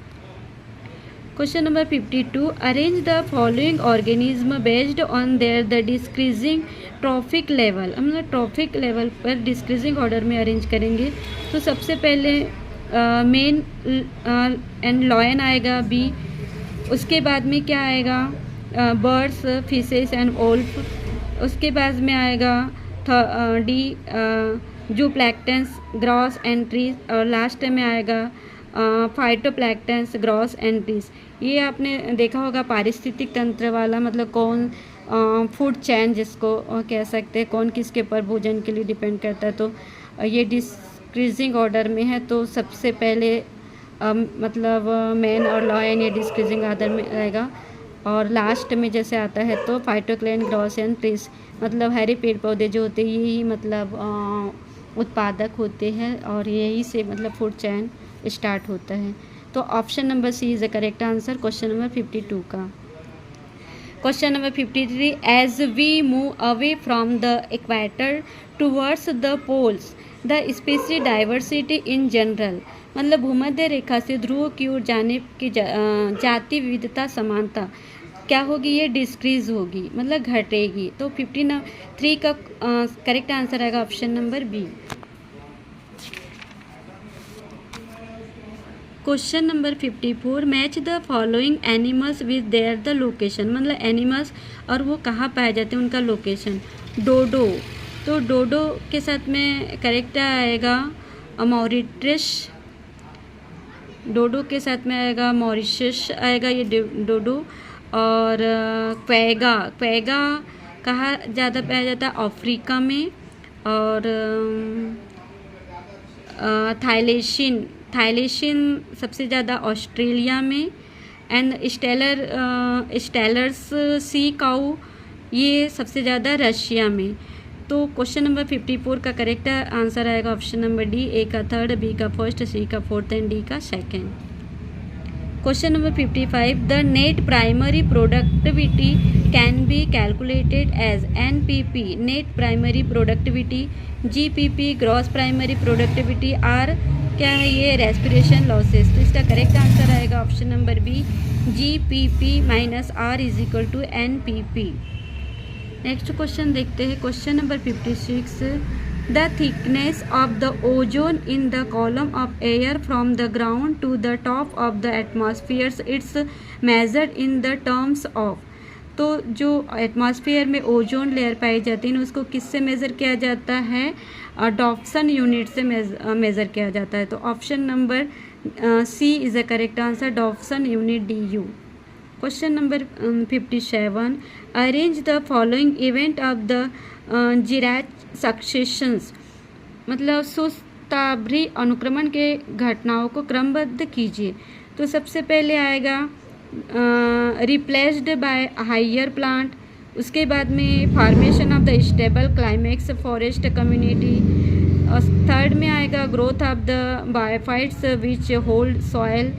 Question number 52, arrange the following organism based on their the डिस्क्रीजिंग trophic level. हम लोग ट्रॉफिक लेवल पर डिस्क्रीजिंग ऑर्डर में अरेंज करेंगे। तो सबसे पहले मेन एंड लॉयन आएगा बी। उसके बाद में क्या आएगा? Birds, fishes and wolf. उसके बाद में आएगा D zooplanktons, grass and trees. और लास्ट में आएगा फाइटोप्लैंक्टन्स, ग्रॉस एंड ट्रीज। ये आपने देखा होगा पारिस्थितिक तंत्र वाला, मतलब कौन फूड चैन जिसको कह सकते हैं, कौन किसके ऊपर भोजन के लिए डिपेंड करता है। तो ये डिस्क्रीजिंग ऑर्डर में है। तो सबसे पहले मतलब मैन और लॉयन ये डिस्क्रीजिंग ऑर्डर में आएगा, और लास्ट में जैसे आता है तो फाइटोक्लेन, ग्रॉस एंड ट्रीज। मतलब हरे पेड़ पौधे जो होते हैं यही मतलब उत्पादक होते हैं, और यही से मतलब फूड चैन स्टार्ट होता है। तो option number C is the correct answer question number 52 का। Question number 53. As we move away from the equator towards the poles, the species diversity in general, मतलब भूमध्य रेखा से ध्रुव की ओर जाने की जाति विविधता समानता क्या होगी, ये डिक्रीज होगी, मतलब घटेगी। तो 53 का करेक्ट आंसर आएगा option number B. Question number 54। Match the following animals with their the location, मतलब एनिमल्स और वो कहाँ पाए जाते हैं उनका लोकेशन। डोडो, तो डोडो के साथ में करेक्ट आएगा मॉरिटस, डोडो के साथ में आएगा मॉरिशस आएगा ये डोडो। और क्वेगा, क्वेगा कहाँ ज़्यादा पाया जाता है, अफ्रीका में। और थाईलेशिन, थाईलेशिन सबसे ज़्यादा ऑस्ट्रेलिया में। एंड स्टेलर्स सी काऊ ये सबसे ज़्यादा रशिया में। तो क्वेश्चन नंबर 54 का करेक्ट आंसर आएगा ऑप्शन नंबर डी, ए का थर्ड, बी का फर्स्ट, सी का फोर्थ एंड डी का second. Question number 55। The net primary productivity can be calculated as NPP net primary productivity, GPP gross primary productivity, R क्या है ये रेस्पिरेशन लॉसेस। तो इसका करेक्ट आंसर आएगा option number B, GPP minus R is equal to NPP। Next question देखते हैं। Question number 56। The thickness of the ozone in the column of air from the ground to the top of the atmosphere it's measured in the terms of. तो जो एटमॉस्फेयर में ओजोन लेयर पाई जाती है उसको किससे मेज़र किया जाता है, डॉप्सन यूनिट से मेज़र किया जाता है। तो option number C is the correct answer, Dobson unit DU। Question number 57। Arrange the following event of the xerarch successions, मतलब सुस्ताभ्री अनुक्रमण के घटनाओं को क्रमबद्ध कीजिए। तो सबसे पहले आएगा रिप्लेस्ड बाय हायर प्लांट, उसके बाद में formation of the stable climax forest community, और थर्ड में आएगा growth of the bryophytes which hold soil,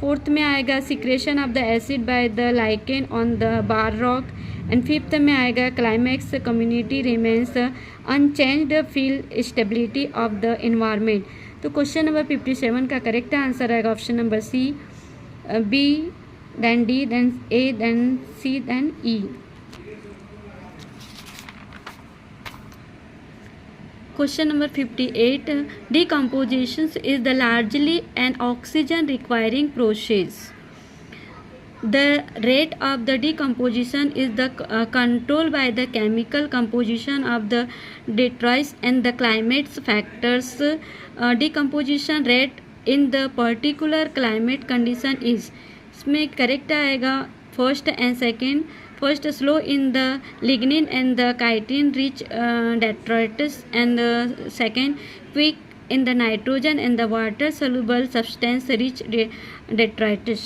fourth में आएगा secretion of the acid by the lichen on the bare rock, and fifth में आएगा climax community remains unchanged feel stability of the environment. तो क्वेश्चन नंबर 57 का करेक्ट आंसर आएगा option number C, B then D then A then C then E। Question number 58। Decomposition is the largely an oxygen requiring process. The rate of the decomposition is the controlled by the chemical composition of the detritus and the climate factors. Decomposition rate in the particular climate condition is, इसमें करेक्ट आएगा first and second. First slow in the lignin and the chitin rich detritus, and second quick in the nitrogen and the water soluble substance rich detritus.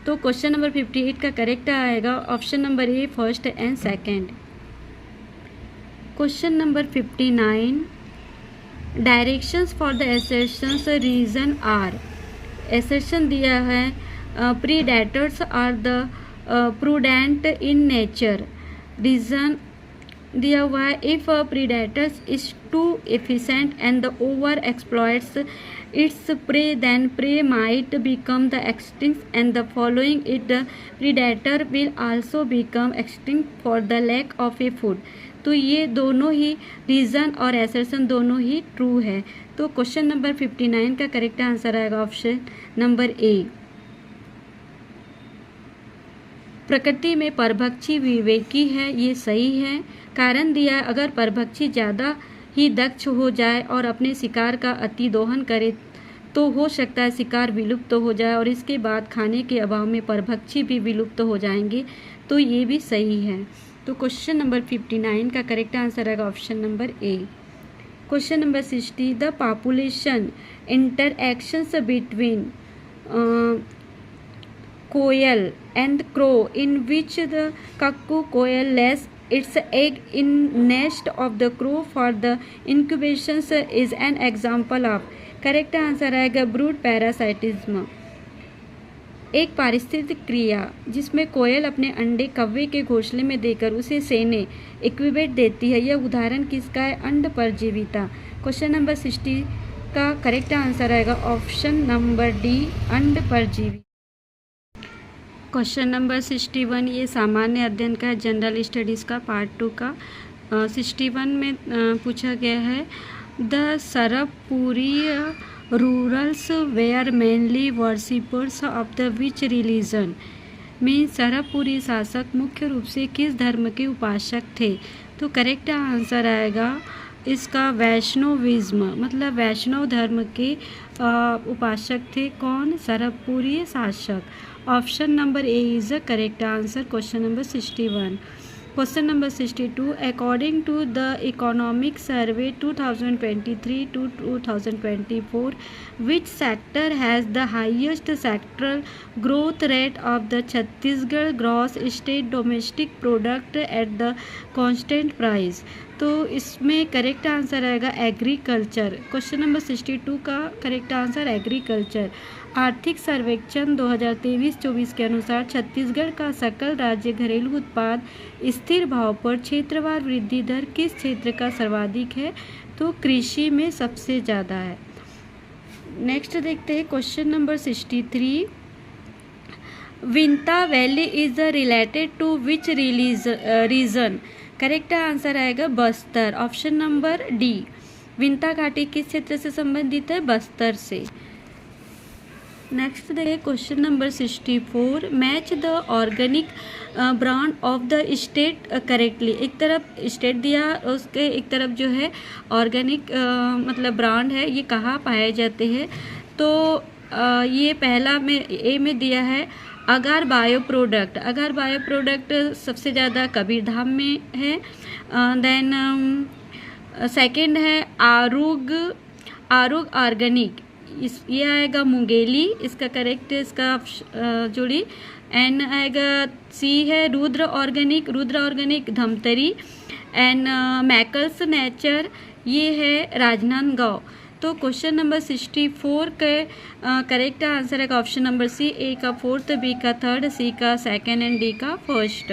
तो क्वेश्चन नंबर 58 का करेक्ट आएगा option number A, first and second. Question number 59। Directions for the assertions reason R, assertion दिया है predators are the prudent in nature, reason दिया हुआ है if a predator is too efficient and the over exploits its prey then prey might become the extinct and the following it the predator will also become extinct for the lack of a food। तो ये दोनों ही रीज़न और एसर्शन दोनों ही ट्रू है। तो क्वेश्चन नंबर 59 का करेक्ट आंसर आएगा ऑप्शन नंबर ए। प्रकृति में परभक्षी विवेकी है, ये सही है। कारण दिया है अगर परभक्षी ज़्यादा ही दक्ष हो जाए और अपने शिकार का अति दोहन करे तो हो सकता है शिकार विलुप्त हो जाए और इसके बाद खाने के अभाव में परभक्षी भी विलुप्त हो जाएंगे। तो ये भी सही है। तो क्वेश्चन नंबर 59 का करेक्ट आंसर आएगा option number A. Question number 60। The population interactions between koel and crow in which the cuckoo koel lays its egg in nest of the crow for the incubation is an example of। Correct answer आएगा ब्रूड पैरासाइटिज्म। एक पारिस्थितिक क्रिया जिसमें कोयल अपने अंडे कौवे के घोंसले में देकर उसे सेने इक्विवेट देती है, यह उदाहरण किसका है? अंड परजीविता। क्वेश्चन नंबर 60 का करेक्ट आंसर आएगा ऑप्शन नंबर डी, अंड परजीवी। क्वेश्चन नंबर 61 ये सामान्य अध्ययन का जनरल स्टडीज़ का पार्ट 2 का 61 में पूछा गया है the Sarabhpuri rulers were mainly worshippers of the which religion. Mean Sarabhpuri शासक मुख्य रूप से किस धर्म के उपासक थे? तो करेक्ट आंसर आएगा इसका वैष्णविज्म, मतलब वैष्णव धर्म के उपासक थे। कौन? सरबपुरी शासक। Option number A is the correct answer. Question number 61। Question number 62 according to the economic survey 2023 to 2024 which sector has the highest sectoral growth rate of the Chhattisgarh gross state domestic product at the constant price? तो इसमें करेक्ट आंसर आएगा एग्रीकल्चर। क्वेश्चन नंबर 62 का करेक्ट आंसर एग्रीकल्चर। आर्थिक सर्वेक्षण 2023-24 के अनुसार छत्तीसगढ़ का सकल राज्य घरेलू उत्पाद स्थिर भाव पर क्षेत्रवार वृद्धि दर किस क्षेत्र का सर्वाधिक है? तो कृषि में सबसे ज़्यादा है। नेक्स्ट देखते हैं question number 63 Vinta valley is related to which region? Correct answer आएगा Bastar. Option number D. Vinta घाटी किस क्षेत्र से संबंधित है? बस्तर से। नेक्स्ट देखिए question number 64 match the organic brand of the state correctly. एक तरफ स्टेट दिया, उसके एक तरफ जो है ऑर्गेनिक मतलब ब्रांड है, ये कहाँ पाए जाते हैं? तो ये पहला में ए में दिया है अगार बायो प्रोडक्ट। अगार बायो प्रोडक्ट सबसे ज़्यादा कबीरधाम में है। देन सेकंड है आरुग ऑर्गेनिक, ये आएगा मुंगेली, इसका करेक्ट इसका जोड़ी। एन आएगा सी है Rudra organic Dhamtari. And Maikal's nature ये है राजनांदगांव। तो क्वेश्चन नंबर 64 के करेक्ट आंसर है ऑप्शन नंबर सी। ए का फोर्थ, बी का थर्ड, सी का सेकेंड एंड डी का first.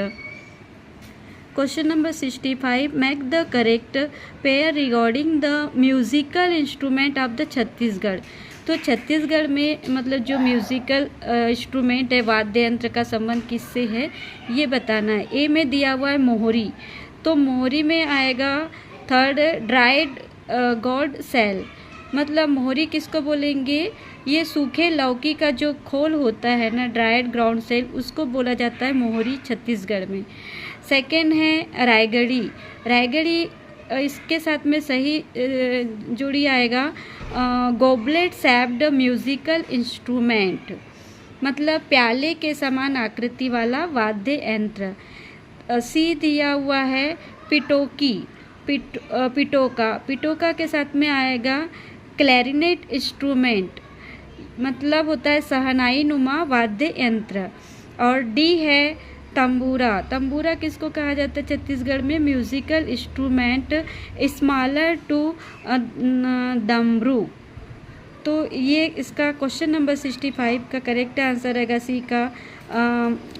Question number 65 make the correct pair regarding the musical instrument of the Chhattisgarh. तो छत्तीसगढ़ में मतलब जो म्यूजिकल इंस्ट्रूमेंट है, वाद्य यंत्र का संबंध किससे है ये बताना है। ए में दिया हुआ है मोहरी, तो मोहरी में आएगा थर्ड ड्राइड गॉड सेल। मतलब मोहरी किसको बोलेंगे? ये सूखे लौकी का जो खोल होता है ना, ड्राइड ग्राउंड सेल, उसको बोला जाता है मोहरी छत्तीसगढ़ में। सेकेंड है रायगढ़ी इसके साथ में सही जुड़ी आएगा गोबलेट सैप्ड म्यूजिकल इंस्ट्रूमेंट, मतलब प्याले के समान आकृति वाला वाद्य यंत्र। सी दिया हुआ है पिटोका के साथ में आएगा क्लैरिनेट इंस्ट्रूमेंट, मतलब होता है शहनाई नुमा वाद्य यंत्र। और डी है तंबूरा किसको कहा जाता है छत्तीसगढ़ में? म्यूजिकल इंस्ट्रूमेंट स्मॉलर टू डमरू। तो ये इसका क्वेश्चन नंबर 65 का करेक्ट आंसर रहेगा सी का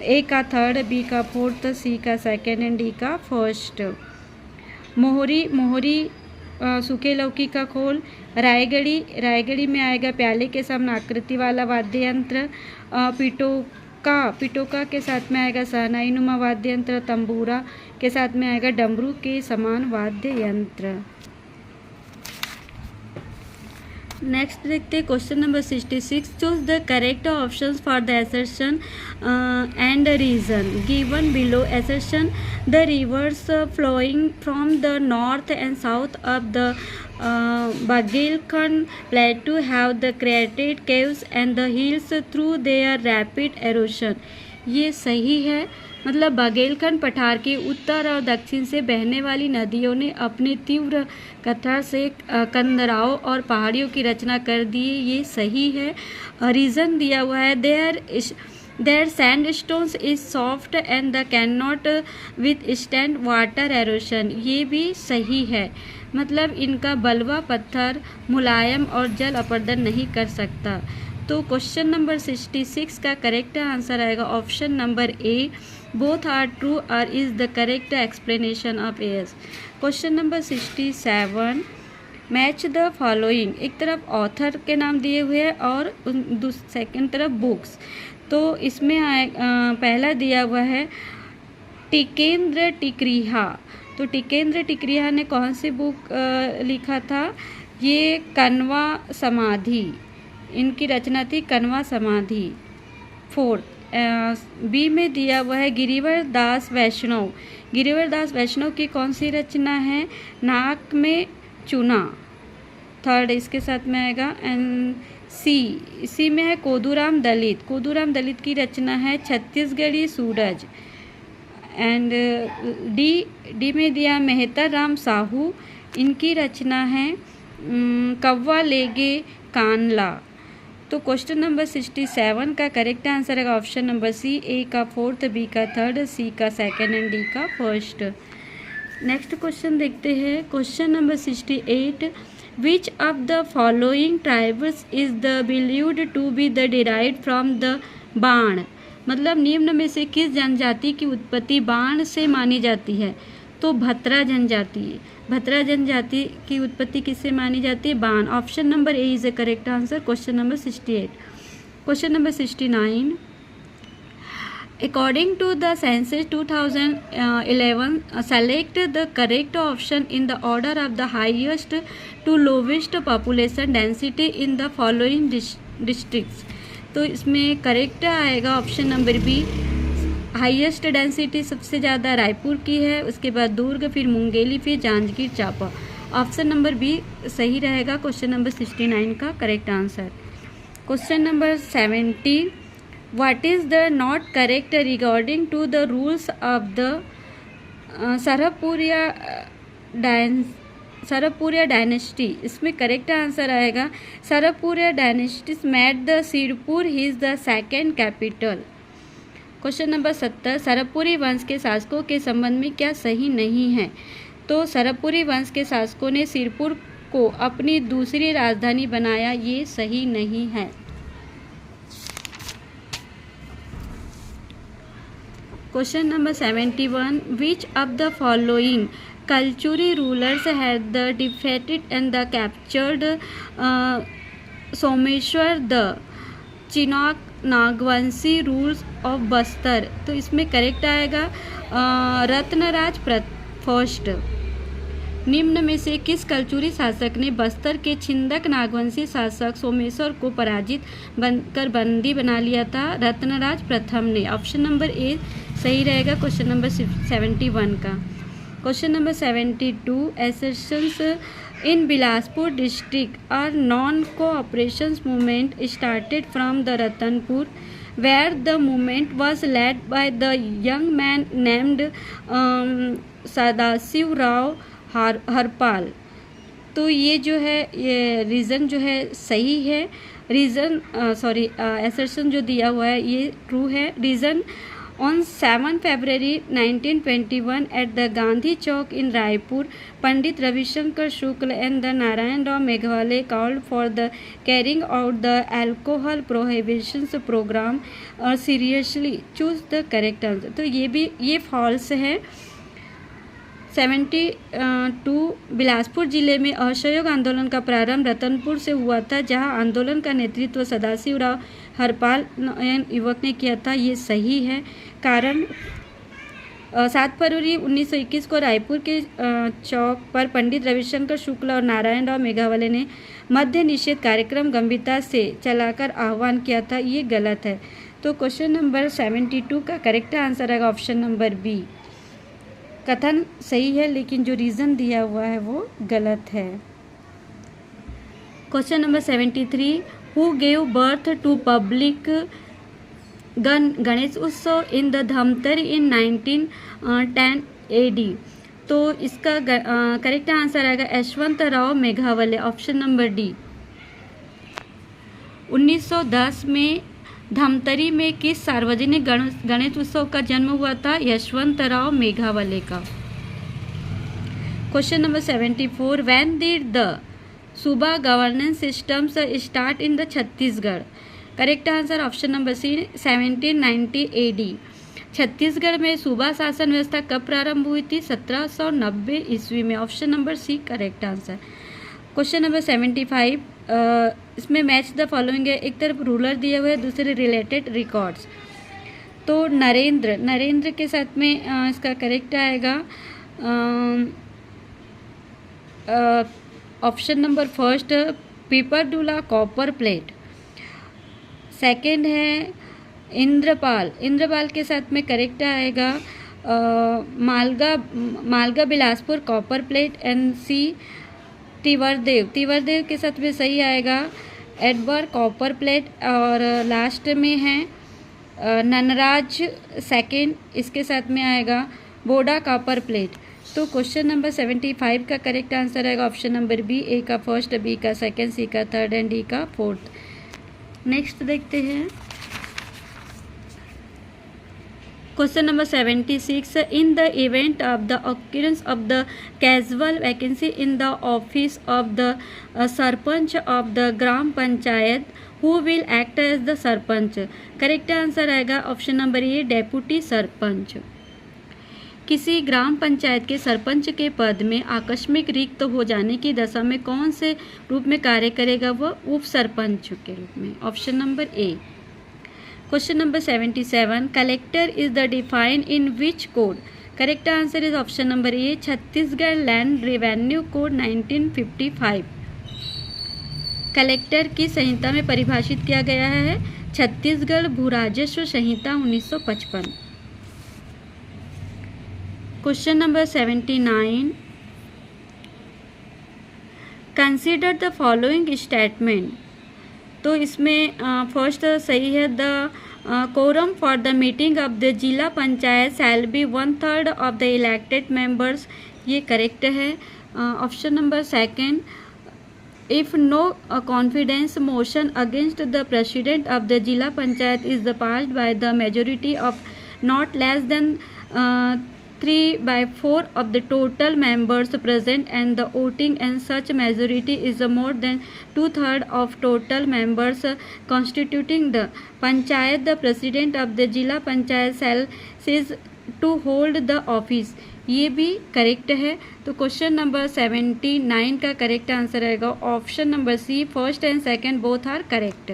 ए का थर्ड, बी का फोर्थ, सी का सेकेंड एंड डी का फर्स्ट। मोहरी सूखे लौकी का खोल। रायगढ़ी में आएगा प्याले के समान आकृति वाला वाद्य यंत्र। पिटोका के साथ में आएगा शहनाई नुमा वाद्य यंत्र। तंबूरा के साथ में आएगा डमरू के समान वाद्य यंत्र। नेक्स्ट देखते हैं question number 66 choose the correct options for the assertion and reason given below. Assertion the rivers flowing from the north and south of the Bagelkhand plateau have the created caves and the hills through their rapid erosion। ये सही है, मतलब बघेलखंड पठार के उत्तर और दक्षिण से बहने वाली नदियों ने अपने तीव्र कटाव से कंदराओं और पहाड़ियों की रचना कर दी। ये सही है। रीज़न दिया हुआ है there sandstones is soft and the can not withstand water erosion. ये भी सही है, मतलब इनका बलवा पत्थर मुलायम और जल अपरदन नहीं कर सकता। तो क्वेश्चन नंबर 66 का करेक्ट आंसर आएगा option number A, both are true और is the correct explanation of S. Question number 67, match the following. एक तरफ ऑथर के नाम दिए हुए हैं और सेकंड तरफ बुक्स। तो इसमें पहला दिया हुआ है टिकेंद्र टिकरिहा। तो टिकेंद्र टिकरिहा ने कौन सी बुक लिखा था? ये कण्वा समाधि, इनकी रचना थी कण्वा समाधि। फोर्थ बी में दिया हुआ है गिरिवर दास वैष्णव। गिरिवर दास वैष्णव की कौन सी रचना है? नाक में चूना। थर्ड इसके साथ में आएगा। एंड सी में है कोदूराम दलित। कोदूराम दलित की रचना है छत्तीसगढ़ी सूरज। एंड डी में दिया मेहतर राम साहू, इनकी रचना है कव्वा लेगे कानला। तो क्वेश्चन नंबर 67 का करेक्ट आंसर है ऑप्शन नंबर सी, ए का फोर्थ, बी का थर्ड, सी का सेकंड एंड डी का फर्स्ट। नेक्स्ट क्वेश्चन देखते हैं। Question number 68, which of the following tribes is the believed to be the derived from the Bana. मतलब निम्न में से किस जनजाति की उत्पत्ति बाण से मानी जाती है? तो भतरा जनजाति। भतरा जनजाति की उत्पत्ति किससे मानी जाती है? Bana. Option number A is the correct answer. Question number 68। Question number 69, according to the census 2011 select the correct option in the order of the highest to lowest population density in the following districts. तो इसमें करेक्ट आएगा option number B, highest density सबसे ज़्यादा रायपुर की है, उसके बाद दुर्ग, फिर मुंगेली, फिर Janjgir Champa. Option number B सही रहेगा क्वेश्चन नंबर 69 का correct answer. Question number 70, what is the not correct regarding to the rules of the Sarpuriya dynasty. इसमें करेक्ट आंसर आएगा Sarpuriya dynasties made the Sirpur his the second capital. Question number 70, Sarpuri वंश के शासकों के संबंध में क्या सही नहीं है? तो सरपुरी वंश के शासकों ने सिरपुर को अपनी दूसरी राजधानी बनाया, ये सही नहीं है। Question number 71, which of the following Kalchuri rulers had the defeated and the captured Someshwar the Chinak Nagvanshi rules of Bastar. तो इसमें करेक्ट आएगा रत्नराज फर्स्ट। निम्न में से किस कल्चुरी शासक ने बस्तर के छिंदक नागवंशी शासक सोमेश्वर को पराजित कर बंदी बना लिया था? रत्नराज प्रथम ने। ऑप्शन नंबर ए सही रहेगा क्वेश्चन नंबर 71 का। Question number 72, एसेशंस in Bilaspur district are non-cooperations movement started from the Ratanpur, where the movement was led by the young man named Sadashiv Rao Harpal. तो ये जो है ये रीज़न जो है सही है। रीज़न एसर्शन जो दिया हुआ है ये ट्रू है। Reason On 7 February 1921 at the Gandhi Chowk in Raipur, Pandit Ravishankar Shukla and the Narayan Rao Meghwale called for the carrying out the alcohol prohibitions program seriously. Choose the correct answer. तो ये false है। 72, बिलासपुर जिले में असहयोग आंदोलन का प्रारंभ रतनपुर से हुआ था, जहां आंदोलन का नेतृत्व सदाशिव राव हरपाल युवक ने किया था, ये सही है। कारण 7 फरवरी 1921 को रायपुर के चौक पर पंडित रविशंकर शुक्ला और नारायण राव मेघावले ने मद्य निषेध कार्यक्रम गंभीरता से चलाकर आह्वान किया था, ये गलत है। तो क्वेश्चन नंबर 72 का करेक्ट आंसर है ऑप्शन नंबर बी। कथन सही है लेकिन जो रीज़न दिया हुआ है वो गलत है। Question number 73, who gave birth to public Ganesh Utsav in the Dhamtari in 1910 AD। तो इसका करेक्ट आंसर आएगा Yashwant Rao Meghawale. Option number D. 1910 में धमतरी में किस सार्वजनिक गणेश उत्सव का जन्म हुआ था? यशवंत राव मेघावले का। Question number 74, when did the suba governance systems start in the Chhattisgarh. Correct answer option number C 1790 AD। Chhattisgarh में सूबा शासन व्यवस्था कब प्रारंभ हुई थी? 1790 ईस्वी में। Option number C correct answer. Question number 75, इसमें मैच द फॉलोइंग है। एक तरफ रूलर दिया हुआ है, दूसरे रिलेटेड रिकॉर्ड्स। तो नरेंद्र के साथ में इसका करेक्ट आएगा option number first Pipardula copper plate. Second है इंद्रपाल के साथ में करेक्ट आएगा Malga Bilaspur copper plate. And C Tivardev के साथ में सही आएगा एडबर कॉपर प्लेट। और लास्ट में है ननराज सेकंड, इसके साथ में आएगा बोडा कॉपर प्लेट। तो क्वेश्चन नंबर 75 का करेक्ट आंसर आएगा ऑप्शन नंबर बी, ए का फर्स्ट, बी का सेकंड, सी का थर्ड एंड डी का फोर्थ। नेक्स्ट देखते हैं question number 76, in the event of the occurrence of the casual vacancy in the office of the sarpanch of the gram panchayat who will act as the sarpanch. Correct answer आएगा option number A deputy sarpanch. किसी ग्राम पंचायत के सरपंच के पद में आकस्मिक रिक्त हो जाने की दशा में कौन से रूप में कार्य करेगा? वह उप सरपंच के रूप में। Option number A. Question number 77, collector is the defined in which code? Correct answer is option number A Chhattisgarh land revenue code 1955। Collector की संहिता में परिभाषित किया गया है छत्तीसगढ़ भू राजस्व संहिता 1955। Question number 79, consider the following statement. तो इसमें फर्स्ट सही है, the quorum for the meeting of the zila panchayat shall be 1/3 of the elected members, ये करेक्ट है। Option number second, if no confidence motion against the president of the zila panchayat is the passed by the majority of not less than 3/4 of the total members present and the voting and such majority is more than 2/3 of total members constituting the panchayat, the president of the jila panchayat shall cease to hold the office, ये भी करेक्ट है। तो क्वेश्चन नंबर 79 का करेक्ट आंसर आएगा option number C, first and second both are correct.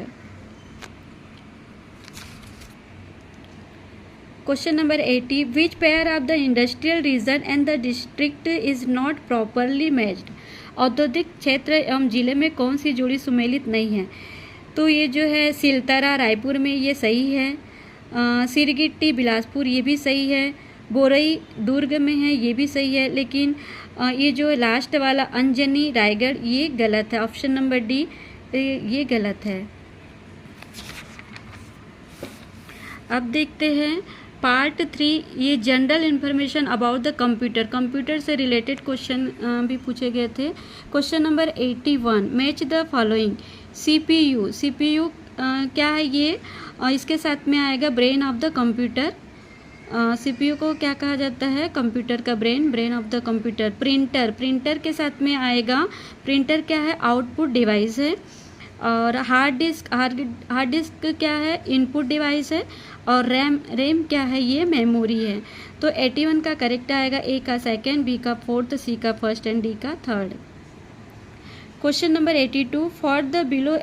Question number 80, which pair of the industrial region and the district is not properly matched? औद्योगिक क्षेत्र एवं जिले में कौन सी जोड़ी सुमेलित नहीं है? तो ये जो है सिलतरा रायपुर में ये सही है, सिरगिट्टी बिलासपुर ये भी सही है, बोरई दुर्ग में है ये भी सही है, लेकिन ये जो लास्ट वाला अंजनी रायगढ़ ये गलत है। ऑप्शन नंबर डी ये गलत है। अब देखते हैं पार्ट 3, ये general information about the computer से रिलेटेड क्वेश्चन भी पूछे गए थे। Question number 81, match the following. CPU क्या है? ये इसके साथ में आएगा brain of the computer. CPU को क्या कहा जाता है? कंप्यूटर का brain of the computer. Printer के साथ में आएगा, प्रिंटर क्या है? आउटपुट डिवाइस है। और हार्ड डिस्क क्या है? इनपुट डिवाइस है। और रैम क्या है? ये मेमोरी है। तो 81 का करेक्ट आएगा, ए का सेकंड, बी का फोर्थ, सी का फर्स्ट एंड डी का third. Question number 82, for the below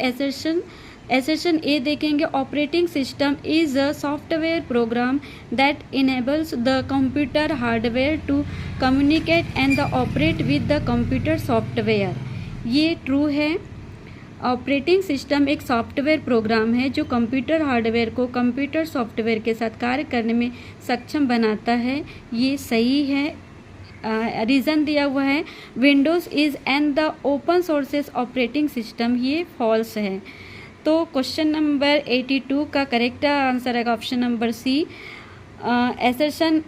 assertion A देखेंगे, operating system is a software program that enables the computer hardware to communicate and the operate with the computer software, ये ट्रू है। ऑपरेटिंग सिस्टम एक सॉफ्टवेयर प्रोग्राम है जो कंप्यूटर हार्डवेयर को कंप्यूटर सॉफ्टवेयर के साथ कार्य करने में सक्षम बनाता है, ये सही है। रीज़न दिया हुआ है Windows is and the open sources operating system, ये फॉल्स है। तो क्वेश्चन नंबर 82 का करेक्ट आंसर है option number C, assertion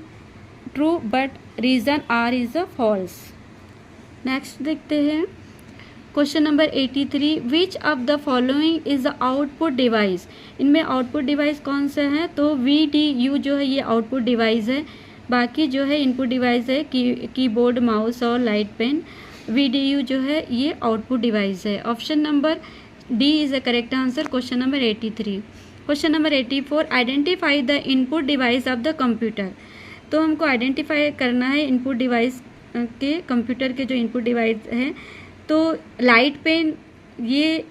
true but reason R is a false. Next देखते हैं question number 83, which of the following is the output device. इनमें आउटपुट डिवाइस कौन सा है? तो VDU जो है ये आउटपुट डिवाइस है, बाकी जो है इनपुट डिवाइस है कीबोर्ड, माउस और लाइट पेन। VDU जो है ये आउटपुट डिवाइस है। Option number D is the correct answer. Question number 83। Question number 84, identify the input device of the computer. तो हमको आइडेंटिफाई करना है इनपुट डिवाइस के, कंप्यूटर के जो इनपुट डिवाइस है। तो लाइट पेन ये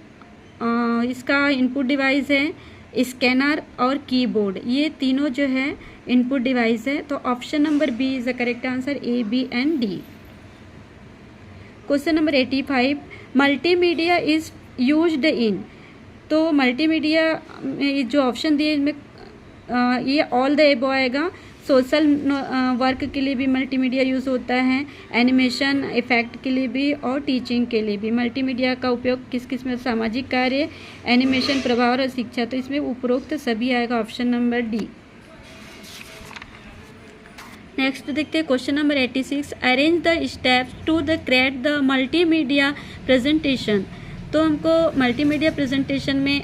इसका इनपुट डिवाइस है, स्कैनर और कीबोर्ड ये तीनों जो है इनपुट डिवाइस है। तो option number B is the correct answer, A, B and D. Question number 85, multimedia is used in. तो मल्टीमीडिया में जो ऑप्शन दिए इनमें ये ऑल द एबो आएगा। सोशल वर्क के लिए भी मल्टीमीडिया यूज़ होता है, एनिमेशन इफेक्ट के लिए भी और टीचिंग के लिए भी। मल्टीमीडिया का उपयोग किस किस में? सामाजिक कार्य, एनिमेशन, प्रभाव और शिक्षा। तो इसमें उपरोक्त सभी आएगा, ऑप्शन नंबर डी। नेक्स्ट देखते हैं question number 86, arrange the steps to the create the multimedia presentation. तो हमको मल्टीमीडिया प्रेजेंटेशन में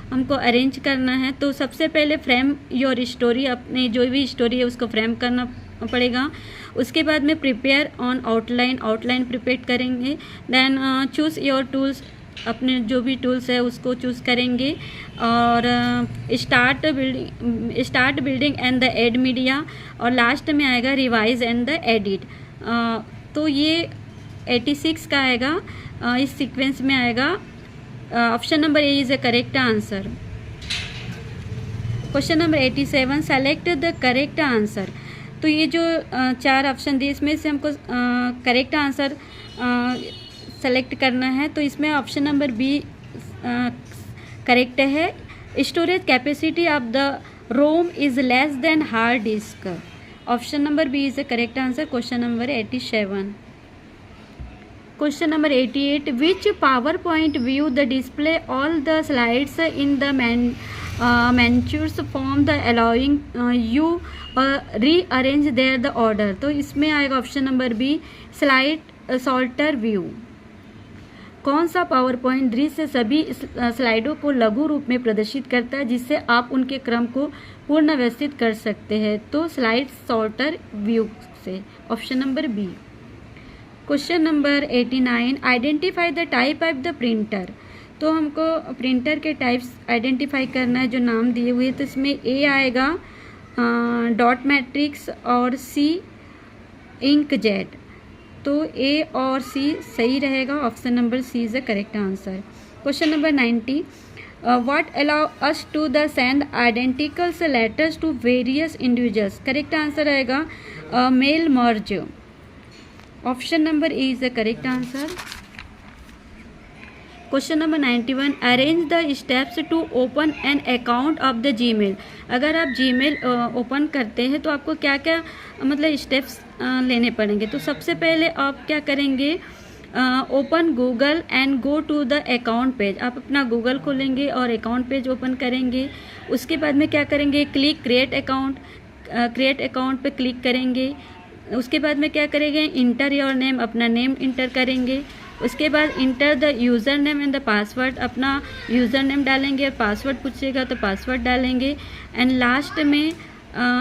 हमको अरेंज करना है। तो सबसे पहले फ्रेम योर स्टोरी, अपने जो भी स्टोरी है उसको फ्रेम करना पड़ेगा। उसके बाद में प्रिपेयर ऑन आउटलाइन प्रिपेयर करेंगे। देन चूज़ योर टूल्स, अपने जो भी टूल्स है उसको चूज़ करेंगे। और start building and the add media, और लास्ट में आएगा रिवाइज एंड द एडिट। तो ये 86 का आएगा, इस सीक्वेंस में आएगा। Option number A is the correct answer. Question number 87, select the correct answer. तो ये जो चार ऑप्शन दिए इसमें से हमको करेक्ट आंसर सेलेक्ट करना है। तो इसमें ऑप्शन नंबर बी करेक्ट है। Storage capacity of the ROM is less than hard disk. Option number B is the correct answer. Question number 87। Question number 88, which PowerPoint view the display all the slides in the मैन्यूर्स form the allowing you rearrange their the order. तो इसमें आएगा option number B, slide sorter view. कौन सा पावर पॉइंट दृश्य सभी स्लाइडों को लघु रूप में प्रदर्शित करता है जिससे आप उनके क्रम को पूर्ण व्यवस्थित कर सकते हैं? तो स्लाइड सॉर्टर व्यू से, option number B. Question number 89, identify the type of the printer. तो हमको प्रिंटर के टाइप्स आइडेंटिफाई करना है जो नाम दिए हुए। तो इसमें ए आएगा डॉट मैट्रिक्स और सी इंकजेट। तो ए और सी सही रहेगा, option number C is the correct answer. Question number 90, what allow us to the send identical letters to various individuals. Correct answer आएगा mail merge. Option number A is the correct answer. Question number 91, arrange the steps to open an account of the Gmail. अगर आप जीमेल ओपन करते हैं तो आपको क्या क्या मतलब स्टेप्स लेने पड़ेंगे। तो सबसे पहले आप क्या करेंगे, open Google and go to the account page. आप अपना गूगल खोलेंगे और अकाउंट पेज ओपन करेंगे। उसके बाद में क्या करेंगे, क्लिक क्रिएट अकाउंट पे क्लिक करेंगे। उसके बाद में क्या करेंगे, इंटर योर नेम, अपना नेम इंटर करेंगे। उसके बाद enter the user name and the password, अपना यूज़र नेम डालेंगे और पासवर्ड पूछेगा तो पासवर्ड डालेंगे। एंड लास्ट में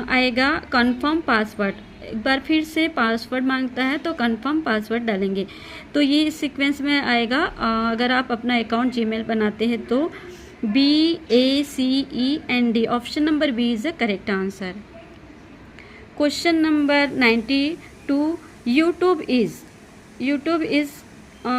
आएगा कंफर्म पासवर्ड। एक बार फिर से पासवर्ड मांगता है तो कंफर्म पासवर्ड डालेंगे। तो ये इस सीक्वेंस में आएगा। अगर आप अपना अकाउंट जीमेल बनाते हैं तो BACEND, option number B is the correct answer. Question number 92, YouTube is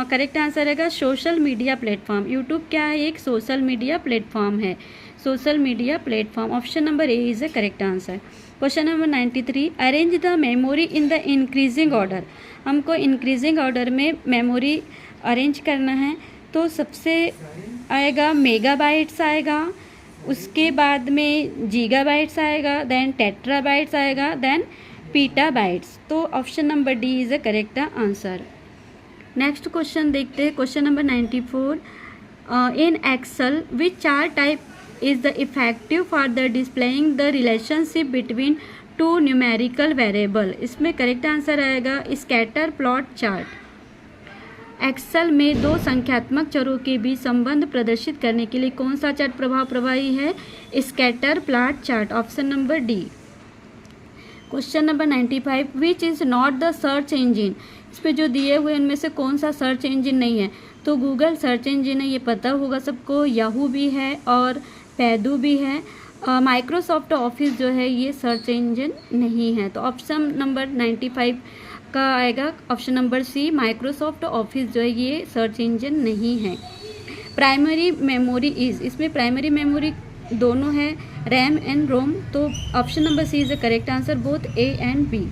correct answer रहेगा सोशल मीडिया प्लेटफॉर्म। यूट्यूब क्या है, एक सोशल मीडिया प्लेटफॉर्म है, social media platform. Option number A is the correct answer. Question number 93, arrange the memory in the increasing order. हमको इंक्रीजिंग ऑर्डर में मेमोरी अरेंज करना है। तो सबसे आएगा मेगाबाइट्स आएगा, उसके बाद में गीगाबाइट्स आएगा, देन टेट्राबाइट्स आएगा, देन पीटाबाइट्स। तो option number D is the correct answer. Next question देखते हैं, question number 94, in Excel which chart type is the effective for the displaying the relationship between two numerical variable. इसमें करेक्ट आंसर आएगा स्कैटर प्लॉट चार्ट। एक्सेल में दो संख्यात्मक चरों के बीच संबंध प्रदर्शित करने के लिए कौन सा चार्ट प्रभावी है, scatter plot chart. Option number D. Question number 95, which is not the search engine. इस पे जो दिए हुए इनमें से कौन सा सर्च इंजिन नहीं है। तो गूगल सर्च इंजन है, ये पता होगा सबको। याहू भी है और पैदू भी है। माइक्रोसॉफ्ट ऑफिस जो है ये सर्च इंजन नहीं है। तो ऑप्शन नंबर 95 का आएगा option number C, Microsoft Office जो है ये सर्च इंजन नहीं है। प्राइमरी मेमोरी इज, इसमें प्राइमरी मेमोरी दोनों है, रैम एंड रोम। तो option number C is the correct answer, both A and B.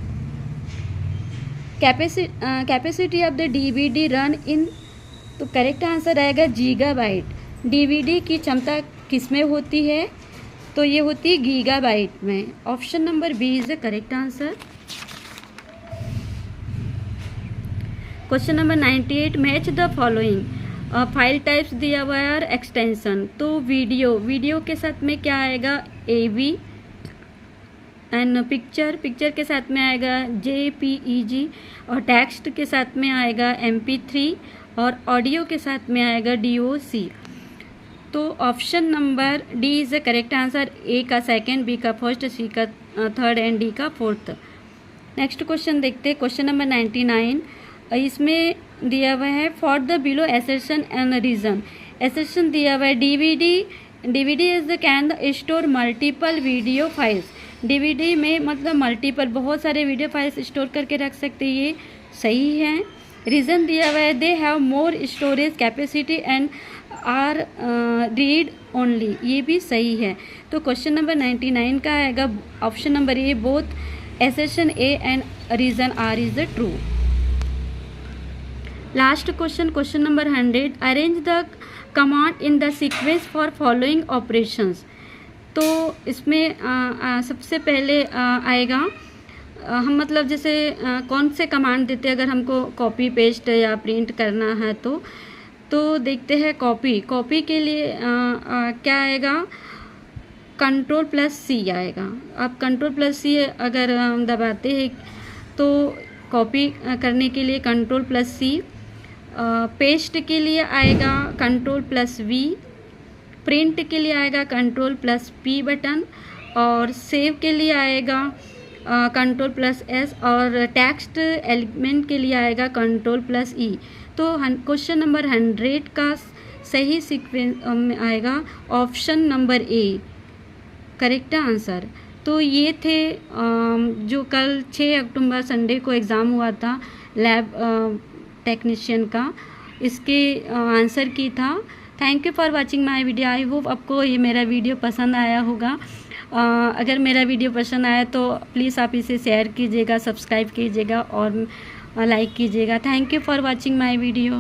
Capacity of the DVD run in, तो करेक्ट आंसर आएगा गीगाबाइट। डीवीडी की क्षमता किसमें होती है? तो ये होती है गीगाबाइट में। Option number B is the correct answer. Question number 98, match the following file types दिया हुआ है और एक्सटेंशन। तो वीडियो के साथ में क्या आएगा? AV। एंड पिक्चर के साथ में आएगा JPEG। और टेक्स्ट के साथ में आएगा MP3। और ऑडियो के साथ में आएगा DOC। तो option number D is the correct answer. A का सेकेंड, बी का फर्स्ट, सी का थर्ड एंड डी का फोर्थ। नेक्स्ट क्वेश्चन देखते हैं, क्वेश्चन नंबर 99। इसमें दिया हुआ है for the below assertion and reason. Assertion दिया हुआ है DVD is the can store multiple video files. DVD में मतलब मल्टीपल, बहुत सारे वीडियो फाइल्स स्टोर करके रख सकते हैं, ये सही है। रीज़न दिया हुआ है they have more storage capacity and are read only, ये भी सही है। तो क्वेश्चन नंबर 99 का आएगा option number A, both assertion A and reason R is the true. Last question number 100, arrange the command in the sequence for following operations. तो इसमें सबसे पहले आएगा हम मतलब जैसे कौन से कमांड देते हैं अगर हमको कॉपी पेस्ट या प्रिंट करना है तो देखते हैं कॉपी के लिए क्या आएगा? Ctrl+C आएगा। अब Ctrl+C अगर हम दबाते हैं तो कॉपी करने के लिए Ctrl+C। पेस्ट के लिए आएगा Ctrl+V। प्रिंट के लिए आएगा Ctrl+P बटन। और सेव के लिए आएगा Ctrl+S। और टेक्स्ट एलिमेंट के लिए आएगा Ctrl+E। तो क्वेश्चन नंबर 100 का सही सीक्वेंस में आएगा ऑप्शन नंबर ए, करेक्ट आंसर। तो ये थे जो कल 6 अक्टूबर संडे को एग्ज़ाम हुआ था लैब टेक्नीशियन का, इसके आंसर की था। Thank you for watching my video. I hope आपको ये मेरा वीडियो पसंद आया होगा। अगर मेरा वीडियो पसंद आया तो प्लीज़ आप इसे शेयर कीजिएगा, सब्सक्राइब कीजिएगा और लाइक कीजिएगा। Thank you for watching my video.